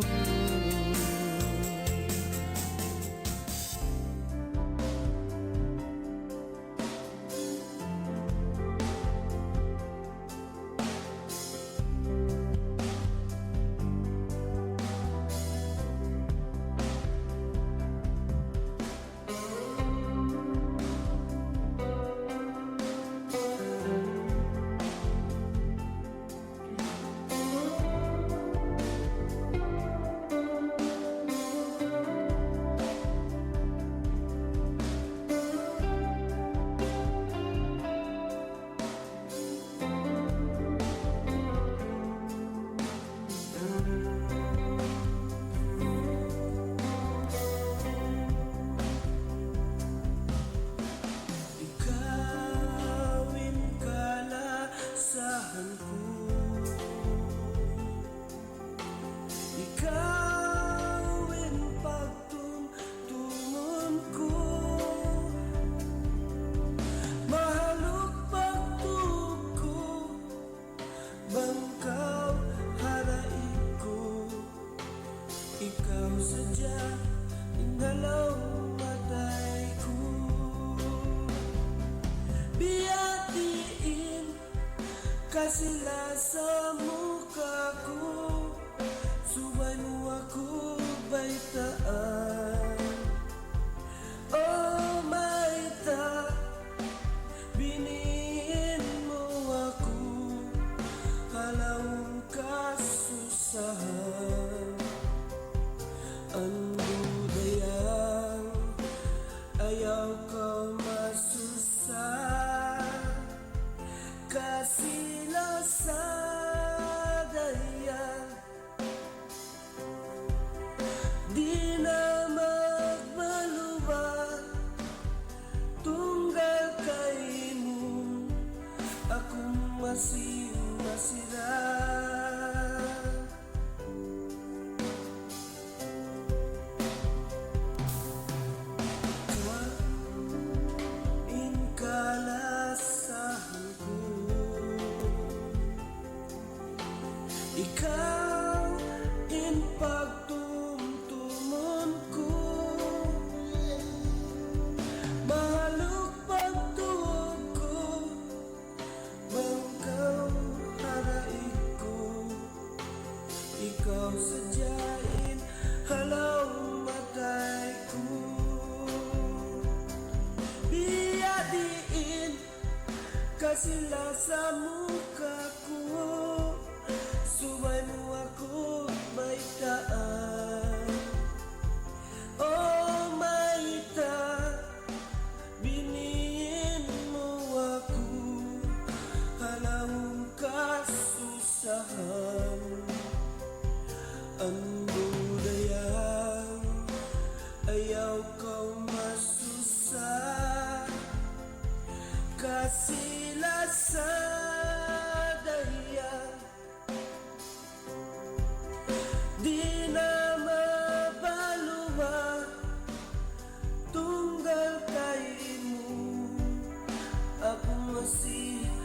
Speaker 1: sadya ingalaw matay ko. Biyatiin kasila sa muka ko, subay mo ako baitaan. Oh maita, biniin mo ako, kalawang kasusahan. Ang budayang ayaw ka masusa, kasila sa dayan. Di na magmaluba, tunggal kay mo, akong masira. Tuwain kalasahan ko, ikaw in pagtumtumon ko, mahalok pagtuog ko, bangkaw haraig ko, ikaw sadyain halaw matay ko. Biyadiin kasila sa muka ko, subay mo ako baitaan. Oh maita, biniin mo ako, halawang kasusahan. Ang budayang ayaw ka masusa, kasila sa dahiyan. Di na mabaluwa, tunggal kay mo, ako masira.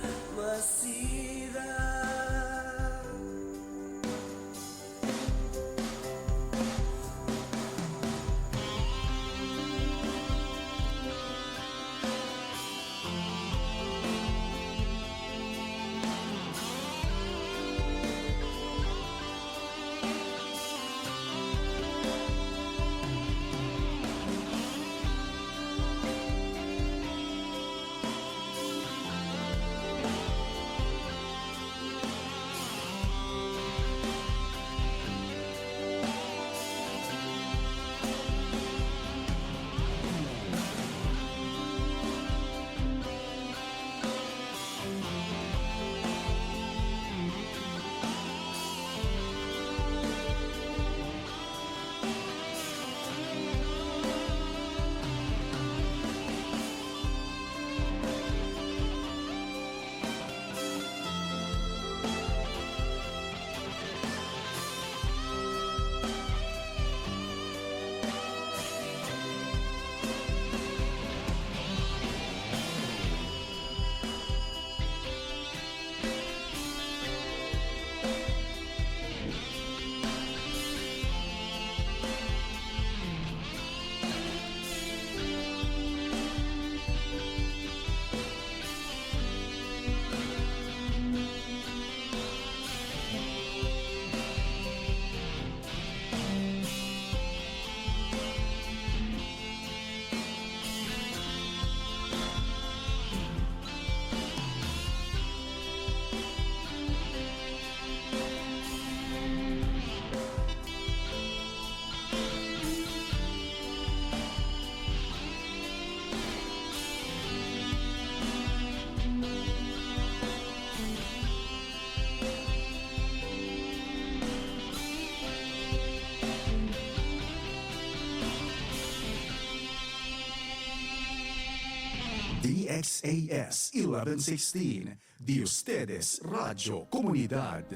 Speaker 2: DXAS 1116, de ustedes Radio Comunidad.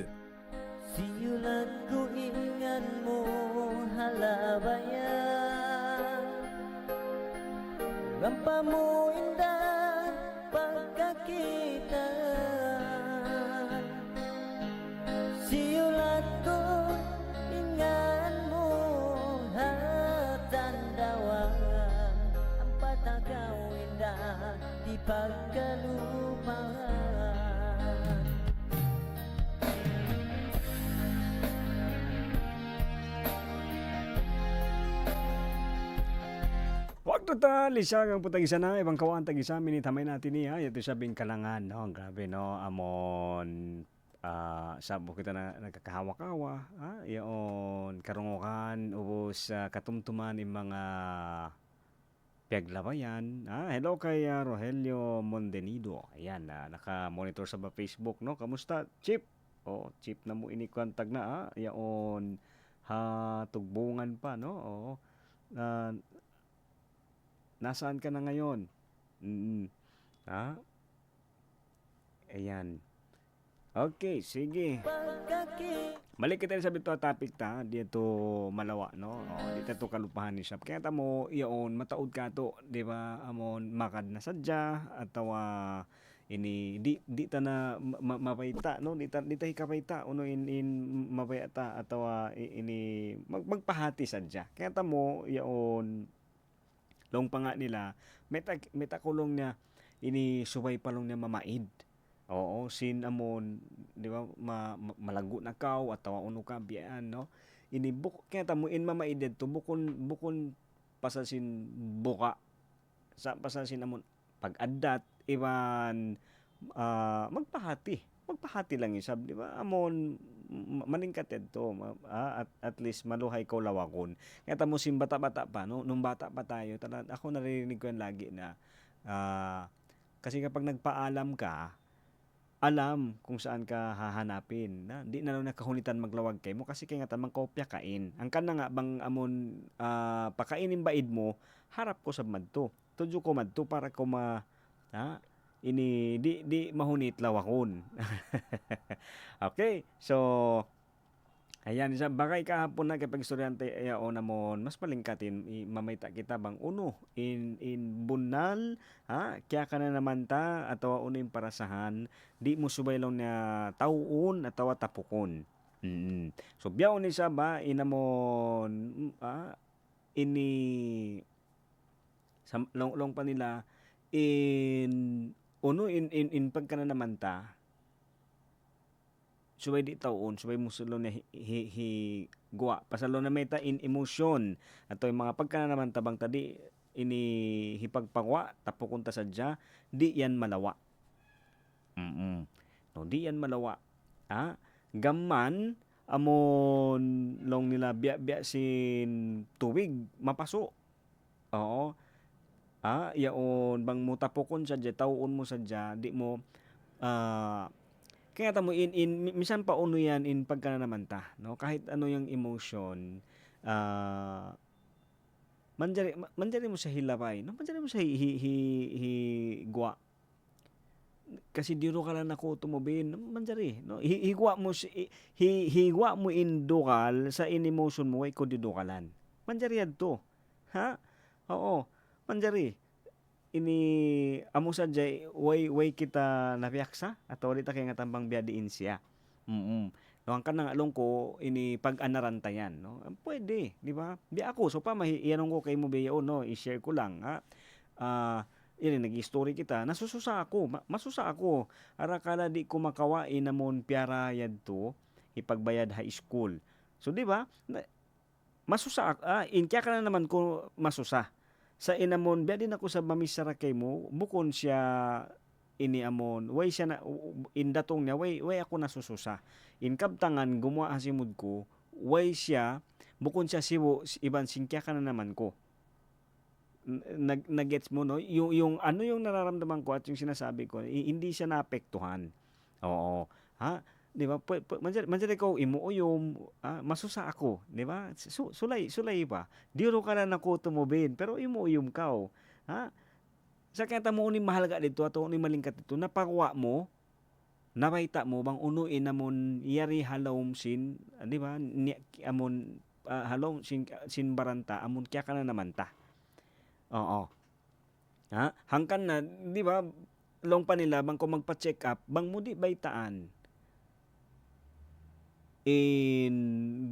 Speaker 1: Siyulat ko ingan mo halabayan, rampa mo indah pagkakita. Siyulat ko ingan mo
Speaker 9: Kata lisa kang putagisa na ibang kawaan tagisa minit hamay natin niya ito sabing kalangan no grabe no amon sabo kita na nagkakahawa-kawa yaon karungukan ubos katumtuman yung mga piyaglabayan hello kay Rogelio Mondenido ayan naka-monitor sa Facebook no kamusta Chip Chip na mo inikwantag na yaon tugbungan pa no nasaan ka na ngayon? Ayan. Okay, sige. Balik kita sa bito topic dito malawa no. Dito to kalupahan ni Shop. Kaya mo iyon mataod ka to, di ba? Amon makad na sadya ataw ini di ta na mapayta no di ta hikapayta uno in mapayata ataw ini magpahati sadya. Kaya mo iyon long pa nga nila, meta kulong niya, ini subay palong niya mamaid. Oo, sin amon, di ba, malago na kaw, at tawa uno ka, biyaan, no? Ini kaya tamo, in mamaid to, bukon pasasin buka, sa pasasin amon, pag-adat, iban, magpahati lang isab, di ba, amon, maningkated to at least maluhay ko lawakon kaya tamo sim bata-bata pa no nung bata pa tayo ako naririnig ko yan lagi na kasi kapag nagpaalam ka alam kung saan ka hahanapin na di na lang nakahunitan maglawag kay mo kasi kay nga tamang kopya kain ang kana nga bang amon pakainin baid mo harap ko sa madto tudyo ko madto para ko ini di mahunit lawakon. Okay, so ayan isa bakay kahapon na kapag estudyante o namon mas palingkatin mamayta kita bang uno in bunal kaya ka na naman ta atawa uno yung parasahan di mo subay lang na tauon atawa tapukon. So biyaw ni sa ba inamon ini long pa nila uno in pagka na naman ta subay di taon subay musulo na guwa pasalo na meta in emotion ato yung mga pagka na naman tabang tadi ini hipagpangwa tapukunta sadya di yan malawa no di yan malawa gamman amon long nila biya sin tuwig mapaso oo yaon bang mo tapokon sadya tawon mo sadya di mo kaya tamo in minsan pa uno yan in pagka na naman ta no kahit ano yung emotion manjari mo sa hilabay no manjari mo sa higwa kasi diro ka lang ako tumubin manjari no higwa mo indukal sa in emotion mo way ko didukalan manjari adto oo manjari ini amo sadya way kita napiyaksa at wala kay nga tambang biyadiin siya. No ang kanang along ko ini pag-anaranta yan no. Pwede, di ba? Biya ako so pa iyanong ko kay mo biya no, i-share ko lang ini nag-story kita, nasususa ako, masusa ako. Ara kala di ko makawain namon piyara yadto ipagbayad high school. So di ba? Masusa in kaya ka na naman ko masusa. Sa inamon biya din ako sa mamisara kay mo bukon siya ini amon way siya na indatong niya way ako nasususa in kabtangan gumawa asimud ko way siya bukon siya siwo iban singkya ka na naman ko nagets mo no yung ano yung nararamdaman ko at yung sinasabi ko hindi siya naapektuhan oo di ba manjari ko imuuyom masusa ako di ba sulay pa diro ka na nako tumubin pero imuuyom ka sa kaya mo ni mahalaga dito ato ni malingkat dito napakwa mo nabayta mo bang unuin namon yari halom sin di ba amon halom sin baranta amon kaya ka na naman ta oo hangkan na di ba long pa nila bang ko magpa-check up bang mo di baytaan in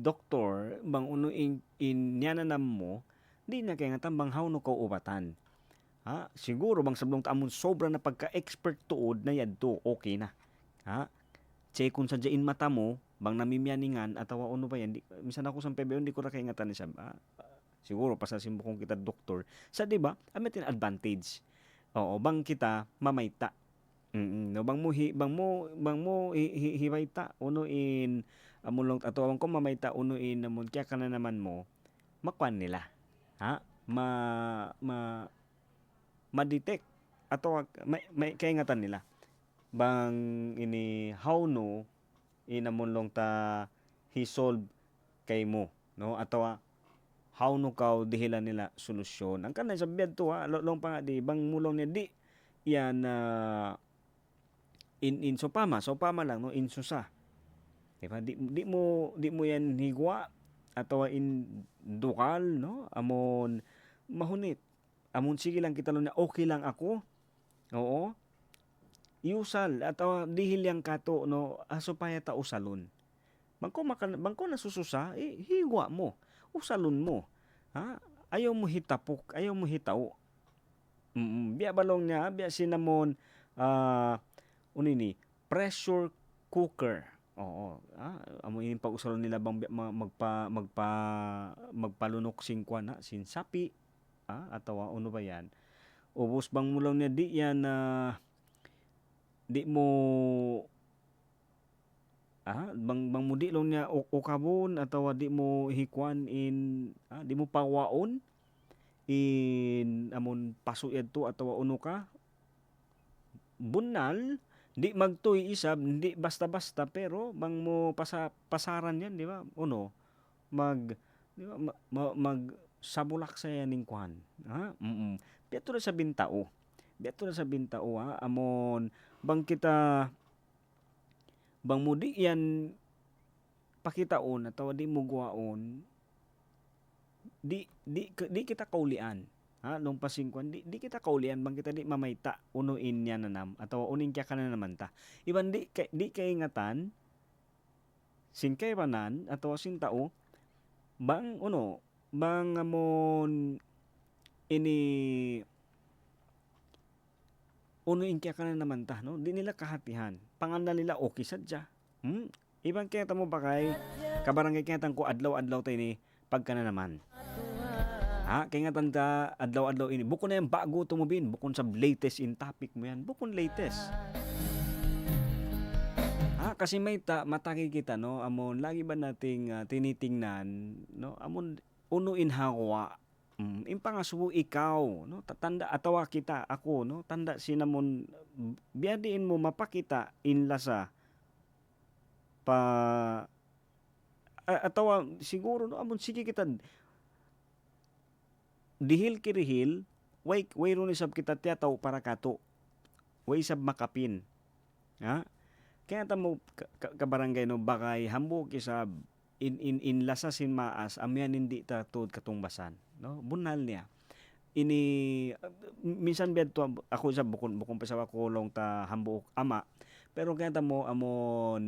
Speaker 9: doktor bang uno in yananam mo di na kaya nga tambang how no ko ubatan siguro bang sablong taamon sobra na pagka-expert tuod na yadto okay na check kung sadya in mata mo bang namimyaningan atawa uno ba yan minsan ako sa PBO hindi ko ra kay ngatan siya siguro pasasin mo kung kita doktor sa di ba ametin advantage oo bang kita mamayta no bang mo himayta uno in amulong ato ko mamayta uno in namon kaya kana naman mo makwan nila ha ma-detect ato may kaingatan nila bang ini how no inamulong ta hisolve kay mo no ato how no kaw dihilan nila solusyon ang kanay sa bed to ha long pa nga di bang mulong niya di yan in sopama lang no in susa diba di mo yan higwa ato in dukal no amon mahunit amon sige lang kita na okay lang ako oo iusal ato dihil yang kato no asupaya ta usalon bangko nasususa higwa mo usalon mo ha ayaw mo hitapok ayaw mo hitao biya balong niya biya sinamon unini pressure cooker oo amo ini pag usalon nila bang magpalunok singkwan na sinsapi atawa uno ba yan ubos bang mulong niya di yan di mo bang mo di lang niya o kabon atawa di mo hikwan in di mo pawaon in amon pasuyad to atawa uno ka bunal di magtoy isab di basta-basta pero bang mo pasaran yan di ba uno di ba mag sabulak sa yaning kwan Beto na sa bintao amon bang kita bang mudi yan pakitaon atawa di mo guwaon di kita kaulian nung pasingkwan di kita kaulian bang kita di mamayta unuin niya nanam atawa unin kaya ka na naman ta iban di kay ingatan sinkay panan atawa sintao bang bang amon ini unuin kaya ka na naman ta no di nila kahatihan pangandan nila okay sadya ibang kaya mo ba kay kabarangay kaya ko adlaw tayo ni pagka na naman kaya nga tanda adlaw ini bukon na yung bago tumubin bukon sa latest in topic mo yan bukon latest kasi may mataki kita no amon lagi ba nating tinitingnan no amon unuin hawa impangasubo ikaw no tanda atawa kita ako no tanda sinamon biadiin mo mapakita inlasa pa atawa siguro no amon sige kita dihil kirihil way ron isab kita tiyataw para kato way isab makapin kaya tamo kabarangay no bakay hambog isab in lasa sin maas amyan hindi ta tuod katungbasan no bunal niya ini minsan biad to ako sa bukon pa sa kulong ta hambog ama pero kaya tamo amon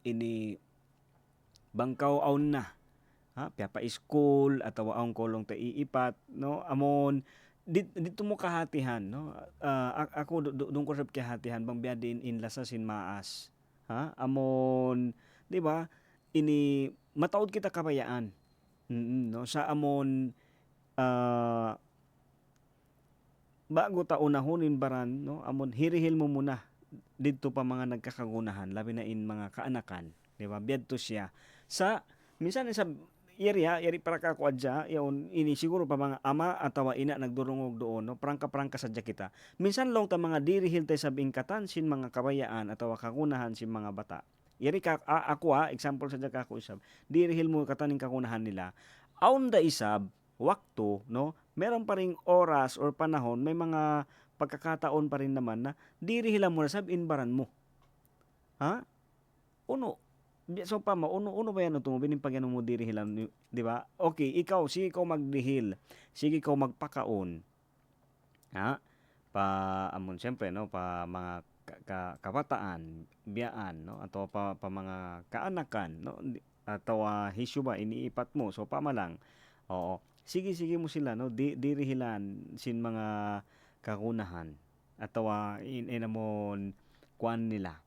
Speaker 9: ini bangkaw aun na pa school atawa ang kulong ta iipat no amon dito mo kahatihan no ako doon ko sa kahatihan bang biad in lasa sin maas amon di ba ini mataod kita kabayaan no sa amon bago ta unahonin baran no amon hirihil mo muna didto pa mga nagkakagunahan labi na in mga kaanakan di ba biadto siya sa minsan sa yari para ka kuadya yaon ini siguro pa mga ama atawa ina nagdurungog doon no prangka sadya kita minsan long ta mga dirihil tay sa bingkatan sin mga kabayaan atawa kagunahan sin mga bata yari ka ako example sadya ka ako isab dirihil mo kataning kagunahan nila aun da isab wakto no meron pa ring oras or panahon may mga pagkakataon pa rin naman na dirihilan mo na sab inbaran mo uno so pa uno ba yan tumubin pag yan mo dirihilan di ba okay sige ikaw magdihil sige ikaw magpakaon pa amon siyempre no pa mga kabataan biyaan no ato pa mga kaanakan no ato hisyuba iniipat mo so pa malang oo sige mo sila no dirihilan sin mga kagunahan ato inamon kuan nila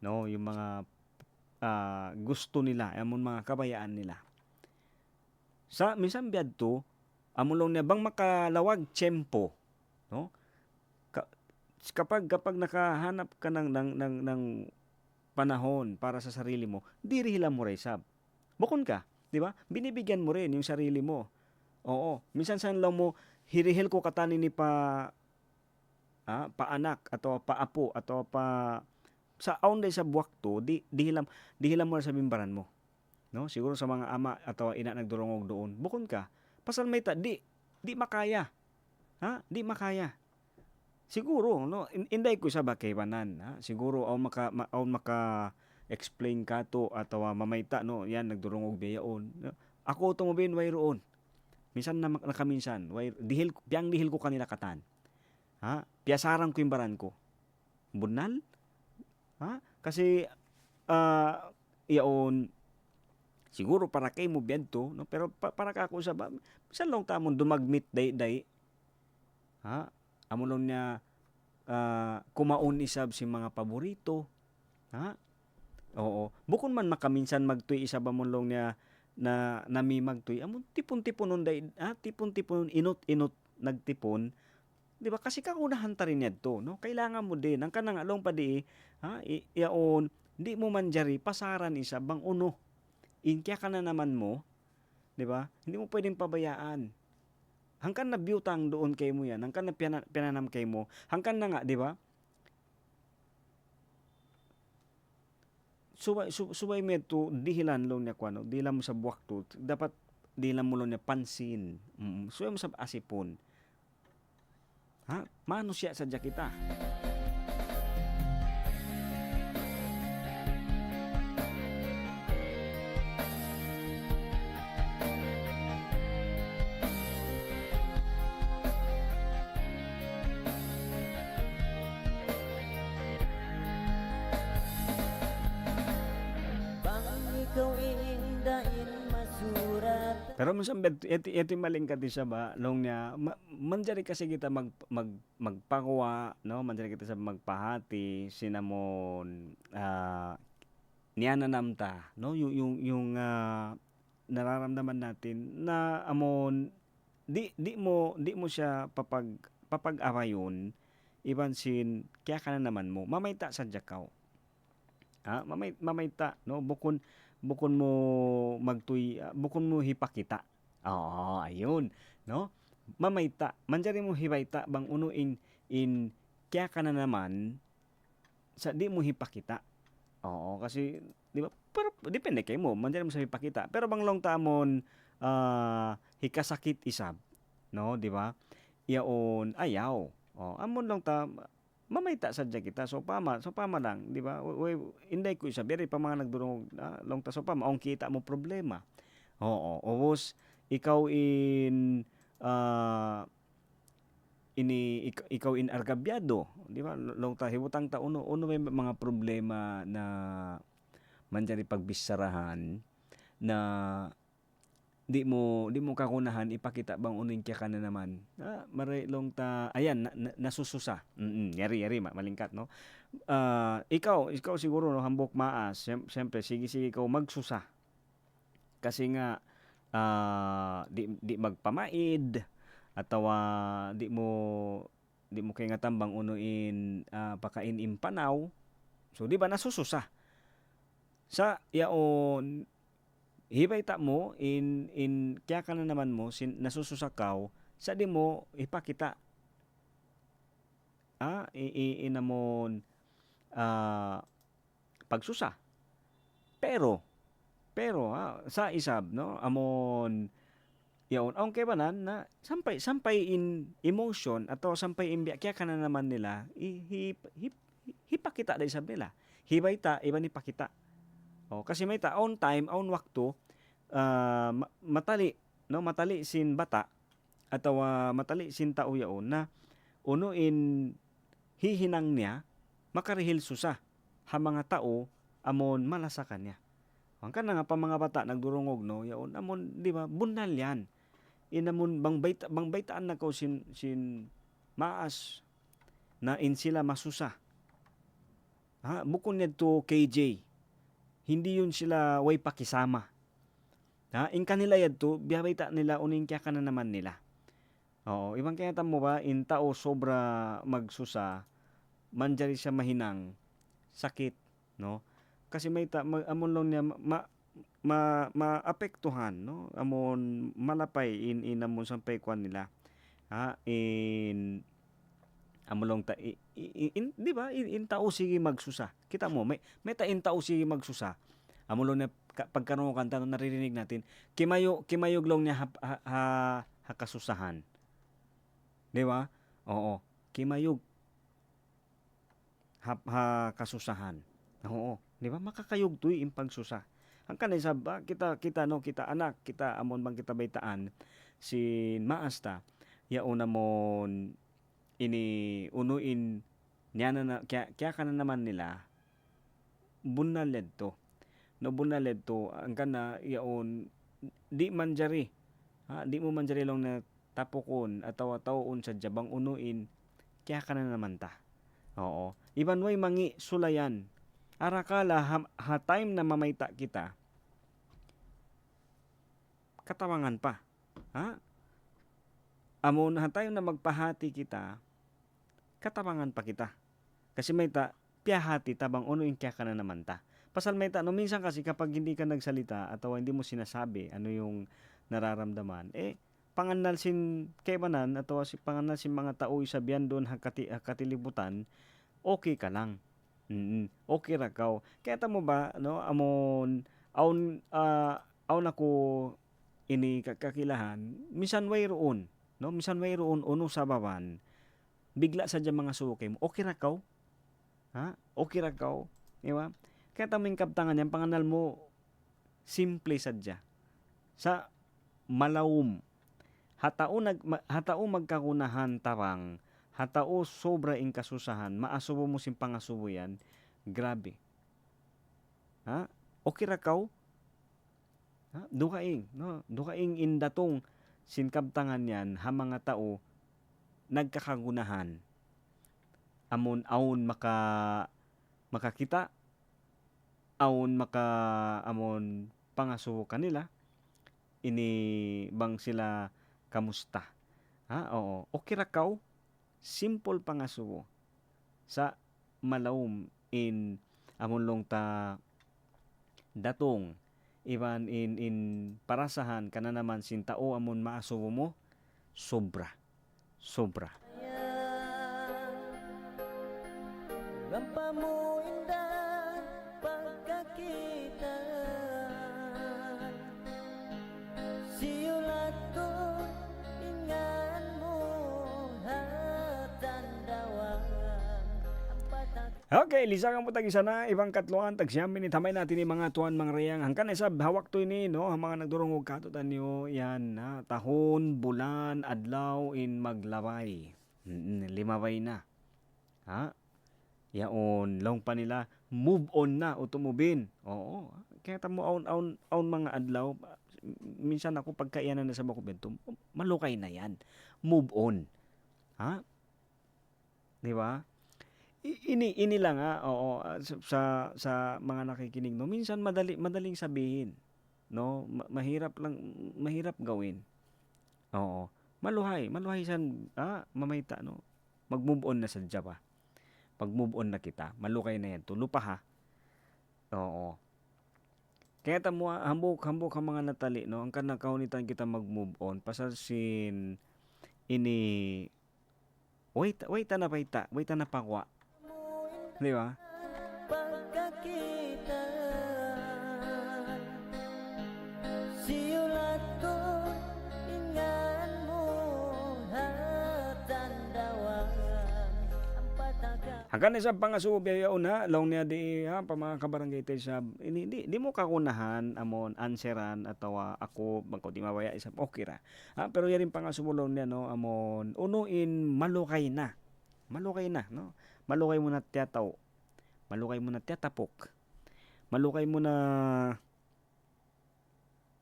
Speaker 9: no yung mga gusto nila amon mga kabayaan nila Sa minsan biadto amulong niya bang makalawag tiyempo, no? Kapag nakahanap ka ng panahon para sa sarili mo, diri hila mo ray sab. Bukon ka, di ba? Binibigyan mo rin yung sarili mo. Oo, minsan san lang mo hirihil ko katani ni paanak atau paapo atau sa aon day sa buwak to, di hilam mo sa bimbaran mo. No? Siguro sa mga ama atau ina nagdurungog doon. Bukon ka, pasal may di makaya. Ha? Di makaya. Siguro no inday ko sa bakaywanan, ha? Siguro aw maka explain ka to atau mamayta no yan nagdurungog biyaon. No? Ako tumubin way roon. Minsan nakaminsan way dihil ko kanila katan. Ha? Piyasaran ko yung baran ko. Bunal? Ha? Kasi iyaon siguro para kay mo biadto no pero para ka ako sa minsan lang tamon dumagmit day. Ha? Amulon niya kumaon isab si mga paborito. Ha? Oo. Bukon man makaminsan magtuy isab amulong niya na nami magtuy. Amon tipon-tipon day, tipon-tipon inot-inot nagtipon. 'Di ba? Kasi kaunahan ta rin yadto, no? Kailangan mo din ang kanang along pa di, iyaon, di mo man jari pasaran isab bang uno. Inkya ka na naman mo, 'di ba? Hindi mo pwedeng pabayaan. Hangkan na biyutang doon kay mo yan, hangkan na pinanam kay mo, hangkan na nga, di ba? Subay meto, dihilan lo niya kwano, dihilan mo sa buwak to, dapat dihilan mo lo niya pansin. Subay mo sa asipon. Ha? Mano siya sadya kita. Pero minsan ito malingkat siya ba long niya manjari kasi kita magpakuha no manjari kita sa magpahati sinamon niya namta no yung nararamdaman natin na amon di mo siya papag-awayon ibansin kaya ka na naman mo mamayta sa jakaw. Mamayta no bukon mo magtuy bukon mo hipakita. Oo, ayun, no? Mamayta, manjari mo hibayta bang uno in kaya ka na naman sa di mo hipakita. Oo, kasi di ba? Pero depende kay mo, manjari mo sa hipakita. Pero bang long tamon hikasakit isab, no, di ba? Iyaon ayaw. Oh, amon long ta mamayta sadya kita so pama lang di ba inday ko isa beri pa mga nagdurong long ta so pama ang kita mo problema ubos ikaw ikaw in argabyado di ba long ta hibutang ta uno may mga problema na manjari pagbisarahan na di mo kakunahan ipakita bang uning kya ka na naman maray long ta ayan nasususa yari malingkat no ikaw siguro no hambok maas siyempre sige ikaw magsusa kasi nga di magpamaid atawa di mo kay nga tambang unuin pakain impanaw so di ba nasususa sa yaon hibay ta mo in kaya ka na naman mo nasususakaw sa di mo ipakita inamon pagsusa pero sa isab no amon yaon ang kebanan na sampay in emotion atau sampay in kaya ka na naman nila hipakita da isab nila hibay ta iba ni pakita. Kasi may on time, on wakto, matali sin bata ataw matali sin tao yaon na uno in hihinang niya makarihil susa ha mga tao amon malasa kanya. Ang kana nga pa mga bata nagdurungog no yaon amon di ba bunal yan. Inamon bangbaytaan na ko sin maas na in sila masusa. Bukon nito KJ. Hindi yun sila way pakisama. Ha, in kanila yadto, biyabay ta nila uning kya ka na naman nila. Oo, ibang kaya mo ba, in tao sobra magsusa, manjari siya mahinang, sakit, no? Kasi may amon lang niya, maapektuhan, no? Amon malapay in amon sampay kwan nila. Ha, amon lang di ba? In tao sige magsusa. Kita mo, may ta in tao sige magsusa. Amon lang niya, pagkaroon kanta, no, naririnig natin, kimayog lang niya kasusahan. Di ba? Oo. Kimayog. Kasusahan. Oo. Di ba? Makakayog to'y yung pagsusa. Ang kanay sab, kita anak, kita amon bang kita baitaan, si maasta, yaon amon, unuin, niya na, kaya ka na naman nila, bunaled to. No, bunaled to, ang kana, yaon, di manjari. Ha? Di mo manjari lang na tapokon at tawa-tawon sa jabang unuin, kaya ka na naman ta. Oo. Iban way mangi sulayan. Arakala ha time na mamayta kita, katawangan pa. Ha? Amon ha time na magpahati kita, katawangan pa kita. Kasi may ta, piyahati tabang unuin kaya ka na naman ta. Pasal may ta, no, minsan kasi kapag hindi ka nagsalita at hindi mo sinasabi ano yung nararamdaman, panganal sin kaibanan atau si panganal sin mga tao isabihan doon hakatilibutan, okay ka lang. Okay ra kaw. Kaya mo ba, no, amon aun ako ini kakilahan, minsan way roon, no, minsan way roon uno sa baban, bigla sa mga suki mo, okay ra kaw? Ha? Okay ra kaw? Di ba? Kaya taming kaptangan yan, panganal mo, simple sadya. Sa malawom, hatao magkakunahan tarang, hatao sobra ing kasusahan, maasubo mo sin pangasubo yan, grabe. Ha? Okay ra kaw? Ha? Dukaing, no? Dukaing indatong sinkabtangan yan, ha mga tao, nagkakagunahan. Amon makakita, amon pangasubo kanila, ini bang sila kamusta? Ha? Oo. Okay ra kaw? Simple pangasubo sa malawom in amon ta datong iban in parasahan kana naman sin tao amon maasubo mo sobra.
Speaker 1: Rampa mo indah pagkakita, siulat ko ingan mo hatandawan ang patak.
Speaker 9: Okay, lisa kang putag isa na ibang katloan tagsiyam minit hamay natin ni mga tuan mga reyang hangkan isab hawak to ini no ang mga nagdurungog katutan niyo yan na tahon bulan adlaw in maglaway. Limaway na. Ha? Yaon long pa nila move on na o tumubin. Oo. Kaya tamo aun mga adlaw minsan ako pagkaiyanan na sa bakubento malukay na yan. Move on. Ha? Di ba? Ini lang oo, sa mga nakikinig no. Minsan madaling sabihin, no? Mahirap gawin. Oo. Maluhay san mamayta no. Mag-move on na sadya pa. Pag move on na kita, malukay na yan. Tulo pa ha. Oo. Kaya tamo hambok ang mga natali no. Ang kanakaunitan kita mag-move on pasal sin ini wait na paita, wait na pakwa. Di ba?
Speaker 1: Pagkakita, siulat ko ingan mo hatandawan ang pataga.
Speaker 9: Hanggang sa pangasubiyaw na long niya di ha pa mga kabarangay tayo sa di mo kakunahan amon answeran atau ako bangko di mawaya isa okay ra. Ha, pero yarin pangasubulong niya no amon unuin malukay na no. Malukay mo na tiyataw. Malukay mo na tiyatapok. Malukay mo na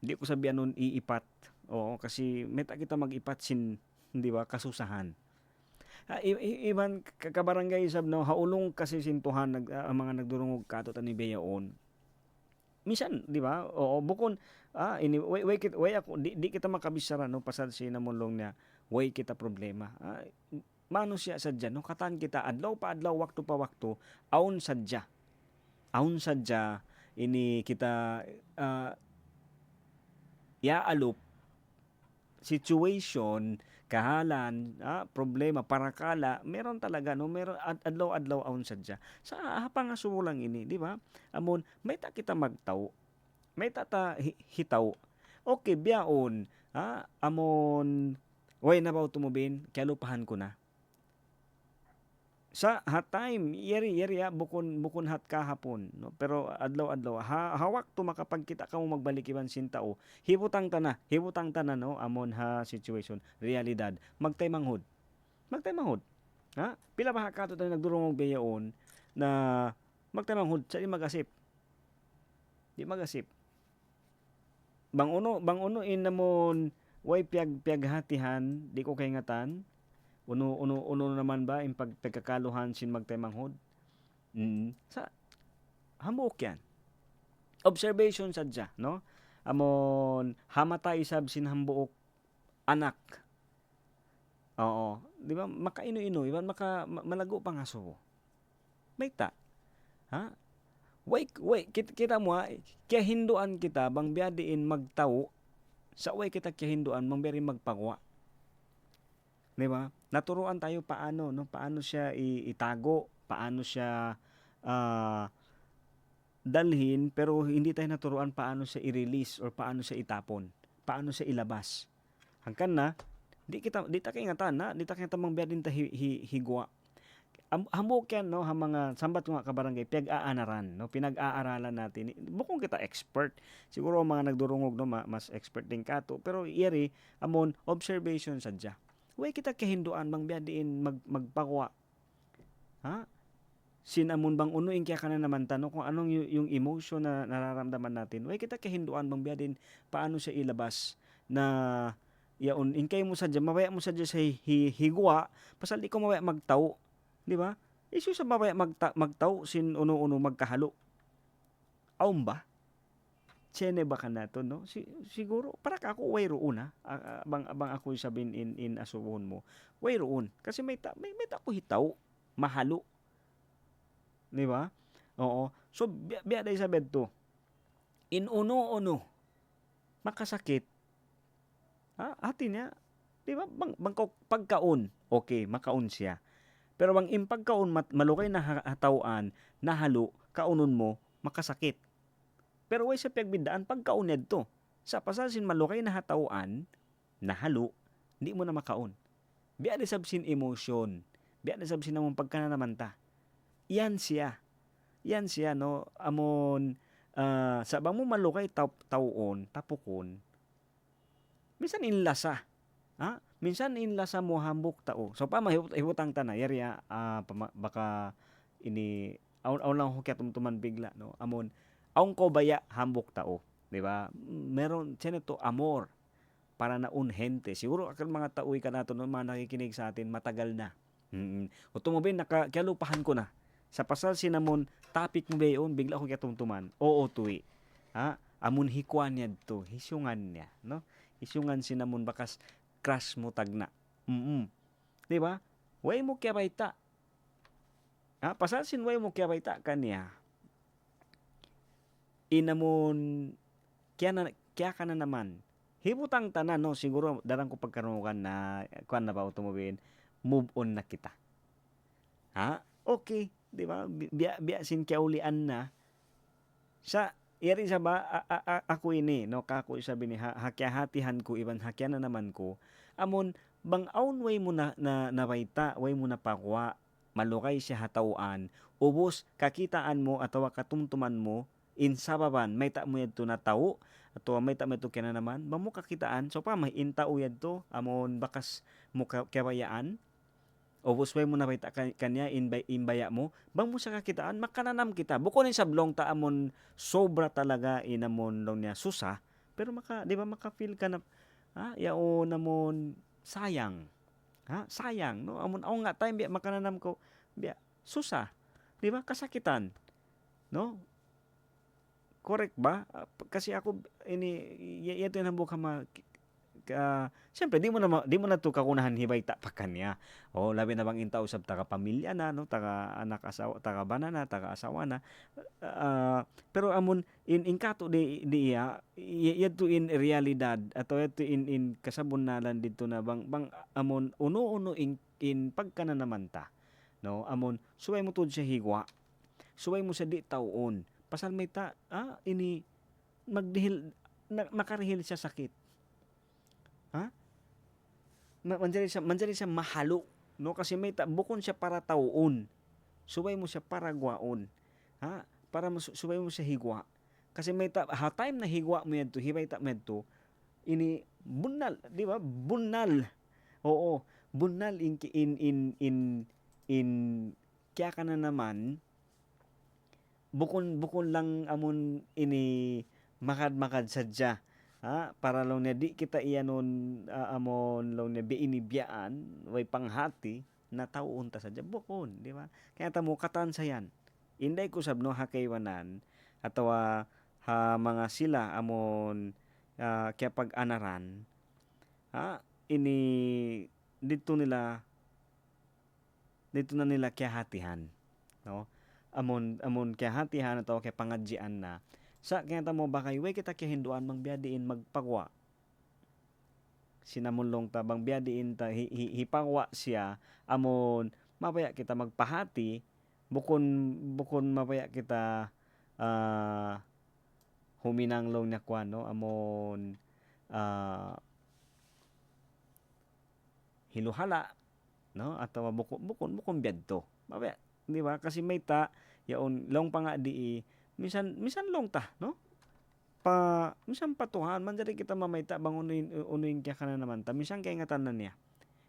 Speaker 9: hindi ko sabihan nun iipat. Oo, kasi meta kita mag-ipat sin, di ba, kasusahan. Iban kabarangay sab no haulong kasi sintuhan ang mga nagdurungog kato ni beyaon. minsan, di ba? Oo, bukon way ako di kita makabisara no pasal sinamulong niya way kita problema. Mano siya sadya no katan kita adlaw pa adlaw wakto pa wakto aun sadya. Aun sadya ini kita yaalop situation kahalan problema parakala meron talaga no meron adlaw-adlaw aun sadya sa hapang nga sumulang ini di ba amon may ta kita magtaw may tata hitaw okay biyaon amon way na ba tumubin kaya lupahan ko na sa hat time yeri bukon hat kahapon no pero adlaw hawak to makapagkita ka mo magbalik iban sintao hibutang tana no amon ha situation realidad magtay manghod pila ba kato tayo nagdurong og beyaon na magtay manghod sa di magasip bang uno in namon way piaghatihan di ko kay ngatan uno naman ba yung pagkakaluhan sin magtay manghod sa hamok yan observation sadya no amon hamatay sab sin hambuok anak oo di ba makaino-ino iban malago pang aso may ta wait kita mo kaya hinduan kita bang biadiin magtaw sa way kita kaya hinduan bang biari magpagwa di ba naturuan tayo paano siya itago, paano siya dalhin pero hindi tayo naturuan paano siya i-release or paano siya itapon, paano siya ilabas. Hangkan na di ta kingatan di ta kita mangbiyadin ta higwa. Hambok yan no ha mga sambat nga kabarangay pinag-aanaran no pinag-aaralan natin bukong kita expert siguro mga nagdurungog no mas expert din kato pero iyari amon observation sadya way kita kahinduan bang biadiin magpakwa sinamon bang unuin kaya kana naman tanong kung anong yung emotion na nararamdaman natin way kita kahinduan bang biadin paano siya ilabas na yaon inkay mo sadya mabaya mo sadya sa higwa pasal di ko mabaya magtaw di ba isu sa mabaya magtaw sin uno magkahalo aum ba Chene ba ka nato no siguro para ka ako way roon abang ako sabihin in asuhon mo way roon kasi may ta ko hitaw mahalo di ba oo so biya day sa bed to in uno makasakit atin niya di ba bang pagkaon okay makaon siya pero bang impagkaon malukay na hatawan nahalo kaunon mo makasakit pero way sa piagbidaan pagkauned to. Sa pasasin malukay na hatawan, nahalo, hindi mo na makaon. Biya de sabsin emotion. Biya de sabsin namong pagkananamanta. Yan siya no amon sa bang mo malukay tawon, tapukon. Minsan inlasa. Minsan inlasa mo hambok tao. So pa mahibutang tanay yarya baka ini aw lang hukyat tumtuman bigla no amon aung ko baya hambok tao, di ba? Meron siya to amor para na unhente. Siguro akal mga tauy ka nato no mga nakikinig sa atin matagal na. O tumubin nakalupahan ko na. Sa pasal sinamon topic mo bayon bigla ko katumtuman. Oo tuwi. Amun hikuan niya to, hisyungan niya, no? Hisyungan sinamon bakas crush mo tagna. Di ba? Way mo kaya baita. Pasal sin way mo kaya baita kaniya. Inamon kaya ka na naman hibutang tanan no siguro darang ko pagkarunugan na kuan na ba tumubin move on na kita okay di ba biya sin kaulian na sa yari sa ba ako ini no kako sabi ni hakyahatihan ko iban hakya na naman ko amon bang aun way mo na nabaita way mo na pakwa malukay siya hatawan ubos kakitaan mo atawa katumtuman mo in sababan may ta mo yadto na tao ato may ta mo kena naman bamo kakitaan so pa may intao yadto amon bakas mo kabayaan ubos way mo na may ta kanya inbaya mo bang mo sa kakitaan makananam kita bukod ni sablong ta amon sobra talaga inamon long niya susa pero di ba maka-feel ka na yao namon sayang sayang no amon aw nga time biya makananam ko biya susa di ba kasakitan no Correct ba? Kasi ako yato yung hambog siyempre di mo na to kakunahan hibay ta pa kanya. O labi na bang inta usab taga pamilya na no, taga anak asawa, taga bana na, taga asawa na. Pero amon in kato di yato in realidad ato yato in kasabunalan dito na bang amon uno in pagkana naman ta. No, amon suway mo tud siya higwa. Suway mo sa di taon. Pasal may ta ini magdihil nakarihil siya sakit. Ha? Manjari siya mahalo, no? Kasi may bukon siya para taon. Suway mo siya para gwaon. Ha? Para suway mo siya higwa. Kasi may time na higwa mo yadto, hibay ta mo yadto, ini bunal, di ba? Bunal. Oo, bunal in kaya ka na naman bukon lang amon ini makad sadya. Ha, para lang na di kita iyanon amon lang na biinibiyaan way panghati na taon ta sadya bukon, di ba? Kaya ta mo katansayan. Inday ko sabno hakaywanan atawa ha mga sila amon kaya pag-anaran ini dito na nila kaya hatihan, no? Amon kaya hatihan atawa kaya pangadjian na sa kaya mo bakay way kita kihinduan magbiadiin magpagwa. Sinamulong ta bang biadiin ta hipagwa siya amon mapaya kita magpahati bukon mapaya kita huminanglong na kwano amon hiluhala, no, atau bukon biadto mapaya, di ba? Kasi may ta yaon long pa nga di minsan long ta, no? Minsan patuhan man diri kita mamayta bang unuin kaya kana naman ta. Minsan kay ingatan na niya.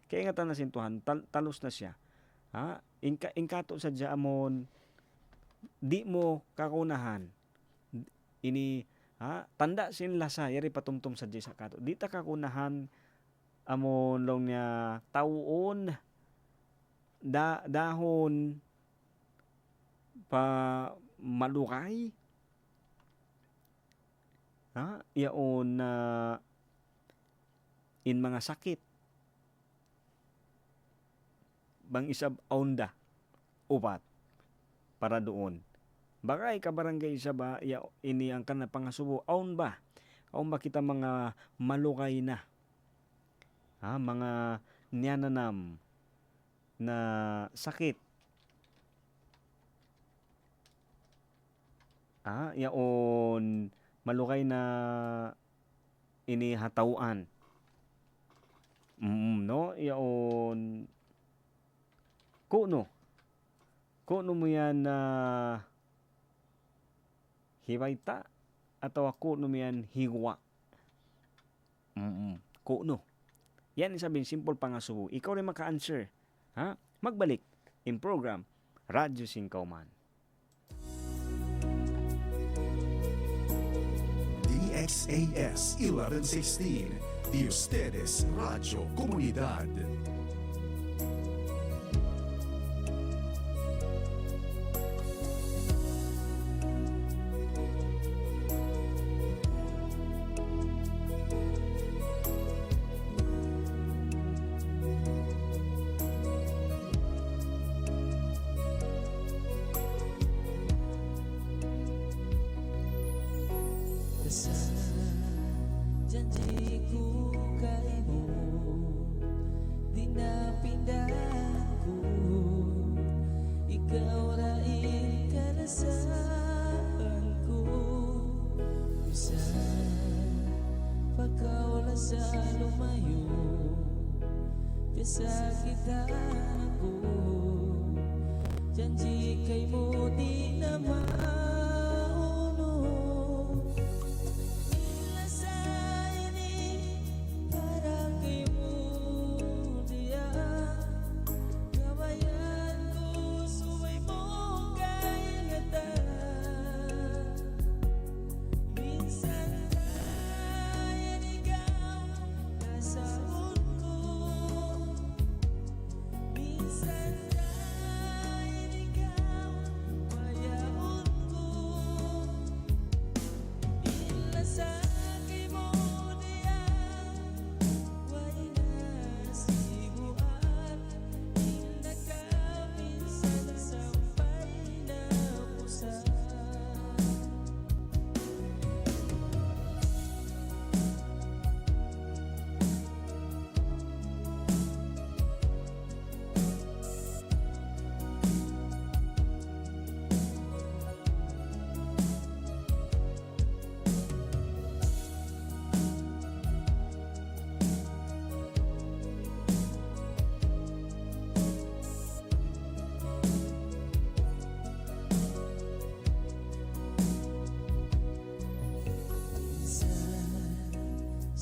Speaker 9: Kay ingatan na sintuhan, talos na siya. Ha? Ingkato sadya amon di mo kakunahan. Ini tanda sin lasa yari patumtum sadya sa kato. Di ta kakunahan amon long niya tawon dahon pa malukay yaon na in mga sakit bang isab onda upat para doon bakay kabarangay isa ba ini ang kana pangasubo aun ba kita mga malukay na mga niyananam na sakit yaon malukay na inihatauan. No, yaon kuno mo yan na hibayta atau kuno mo yan higwa. Kuno. Yan isabihin simple pangasubo. Ikaw rin maka-answer. Magbalik in program Radyo Singkauman.
Speaker 2: DXAS 1116, de ustedes Radio Comunidad.
Speaker 1: Janjiku kaimu di napindahku, ikaw raing kalasaanku. Bisa pagkau sa lumayo, kasakitan aku. Janji kaimu di nama unku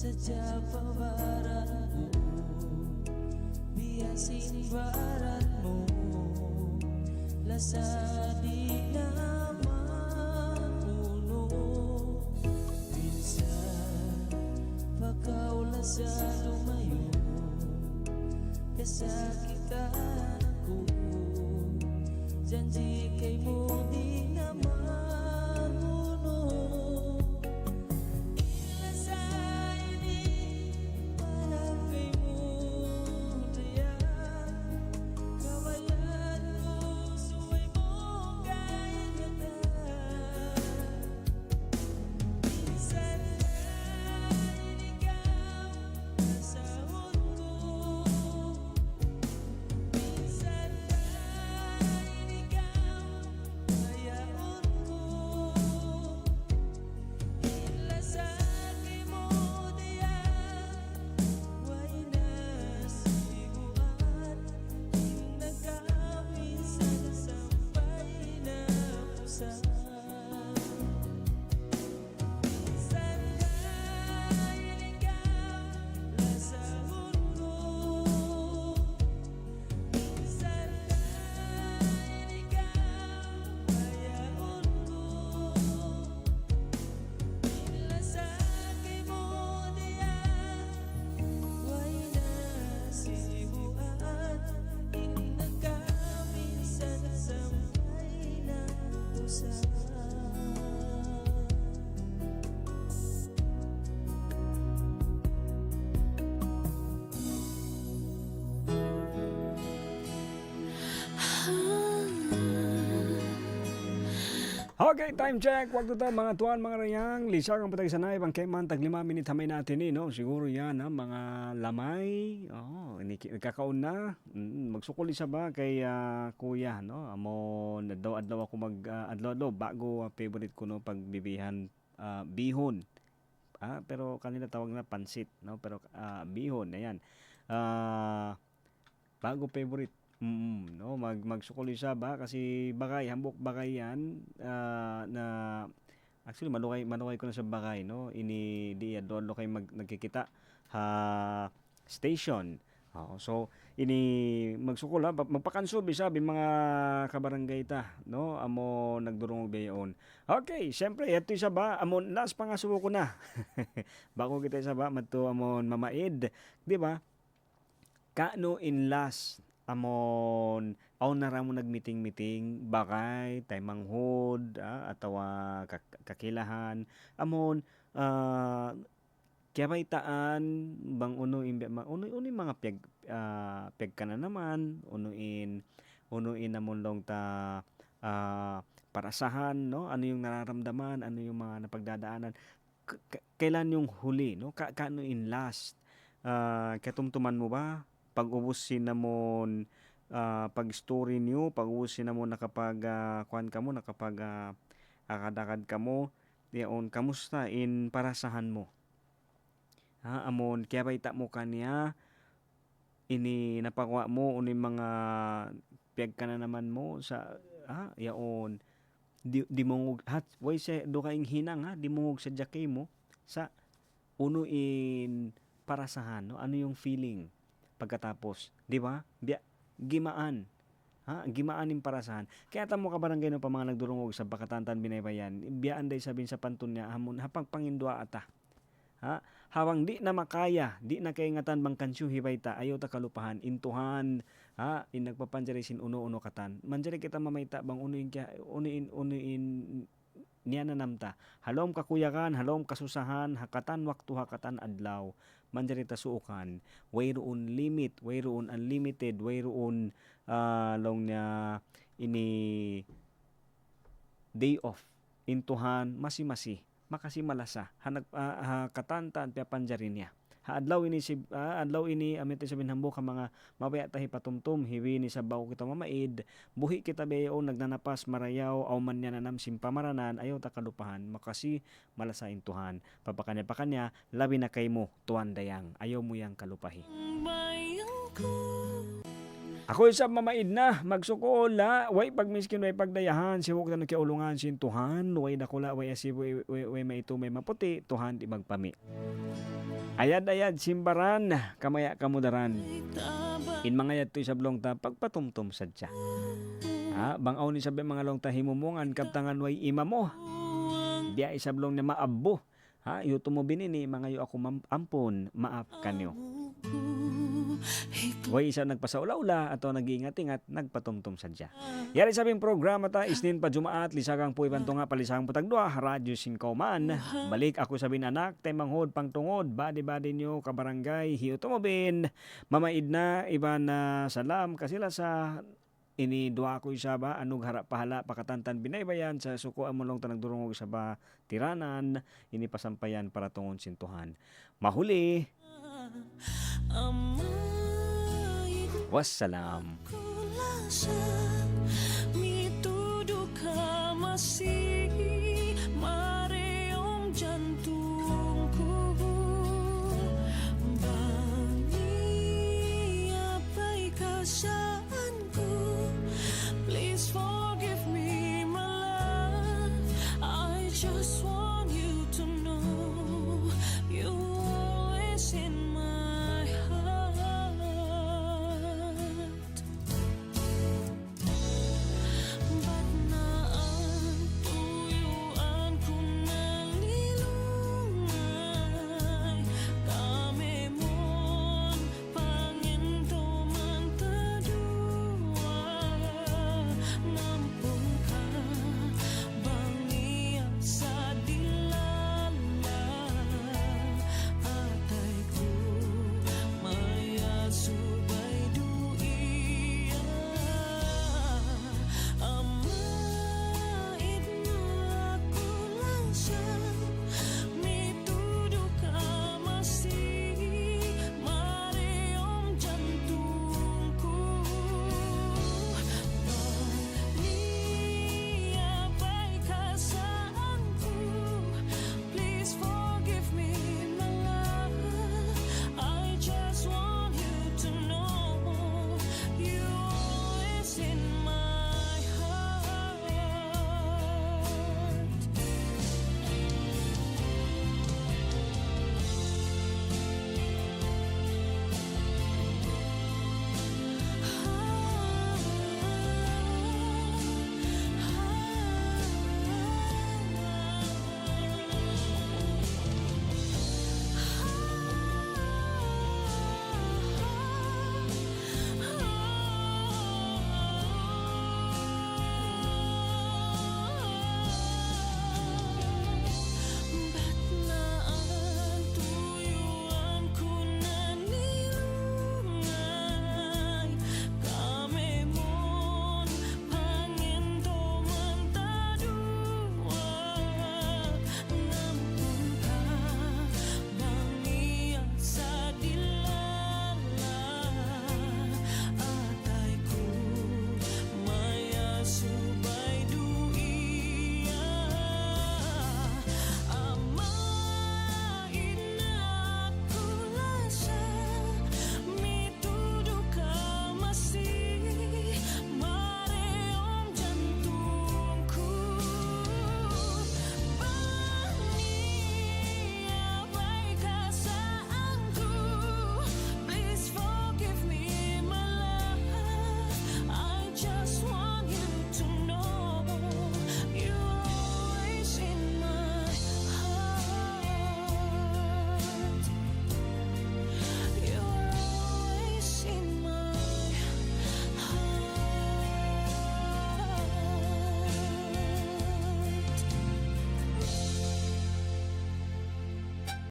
Speaker 1: Sadya pabaran mo, biyasin barat mo, lasa di na mauno. Minsan, pagkaula sa lumayo, kasakitan ako, janji kay mo di na mauno.
Speaker 9: Okay, time check. Wag to mga tuwan, mga rayang. Lisag ang patay sanay. Pang keman, tag 5 minute hamay natin no? Siguro yan, ha? Mga lamay. Nagkakaon na. Magsukol isa ba kay kuya, no? Amon, adlaw ako adlaw bago favorite ko, no? Pagbibihan, bihon. Pero kanila tawag na pansit, no? Pero bihon, ayan. Bago favorite. No, magsukol isa ba kasi bagay hambok bagay yan na actually manukay ko na sa bagay, no, ini di doon kay nagkikita station. So ini magsukol magpakanso bisabi mga kabarangay ta, no, amo nagdurong bayon. Okay, syempre ito isa ba amon last pangasuko ko na. Bago kita isa ba madto amon mamaid, di ba? Kano in last amon na ramo nagmeeting bakay tay manghod atawa kakilahan amon kaya taan bang unuin mga peg ka na naman unuin namon long ta parasahan, no, ano yung nararamdaman, ano yung mga napagdadaanan, kailan yung huli, no, kano in last katumtuman mo ba pag-ubusin namon pag-story niyo, pag-ubusin namon nakapag kuan kamo, nakapag akad-akad kamo, diyon kamusta in parasahan mo. Amon kaya baita mo kaniya ini napakwa mo unin mga piyag ka na naman mo sa yaon di mongog way sa do kaing hinang di mongog sa jakay mo sa unuin parasahan, no, ano yung feeling pagkatapos, di ba? Gimaan. Gimaanin parasahan. Kaya tamo ka barangay no pa mga nagdurungog sa Bakatantan Binaybayan. Biyaan day sabin sa pantun niya hamon hapang pangindua ata. Hawang di na makaya, di na kaingatan bang kansyo hibay ta ayaw ta kalupahan intuhan in nagpapanjarisin uno katan. Manjari kita mamayta bang unuin niya na namta. Halom kakuyakan, halom kasusahan, hakatan waktu hakatan adlaw. Manjari ta suukan, wayroon limit, wayroon unlimited, wayroon long niya ini day off. Intuhan masi-masi, makasi malasa, katantan pia panjarin niya. Adlaw ini amete sabin hambo ka mga mabaya tahi patumtum hiwi ni sabaw kita mamaid buhi kita beyo nagnanapas marayaw aw man niya nanam simpamaranan ayaw ta kalupahan makasi malasain tuhan papakanya labi na kay mo tuan dayang ayaw mo yang kalupahi. Ako isa mamaid na magsukola way pagmiskin way pagdayahan siwok na kiulungan sin tuhan way dakula way asibo way maito may maputi tuhan di magpami. Ayad-ayad simbaran, kamaya kamudaran. In mga yad to'y sablong ta, pagpatumtum sadya. Bangaw ni sabi mga long tahimumungan, kaptangan way ima mo. Diya isablong na maabbo. Yuto mo binini, mga yu ako ampon, maap kanyo. Way isa nagpasaula-ula ato nag-iingat-ingat, nagpatumtum sadya. Yari sabing programa ta, isnin pa jumaat, lisagang po ibanto nga palisang patagdwa, radyo singkauman. Balik ako sabihin anak, temanghod, pangtungod, badi-badi nyo, kabarangay, hiuto mo bin. Mamaid na, iba na salam, kasila sa ini dua ko isa ba anug harap pahala pakatantan binaybayan sa suko amulong tanang durungog isa ba tiranan ini pasampayan para tungon sintuhan mahuli wassalam.
Speaker 10: Please forgive me, my love. I just want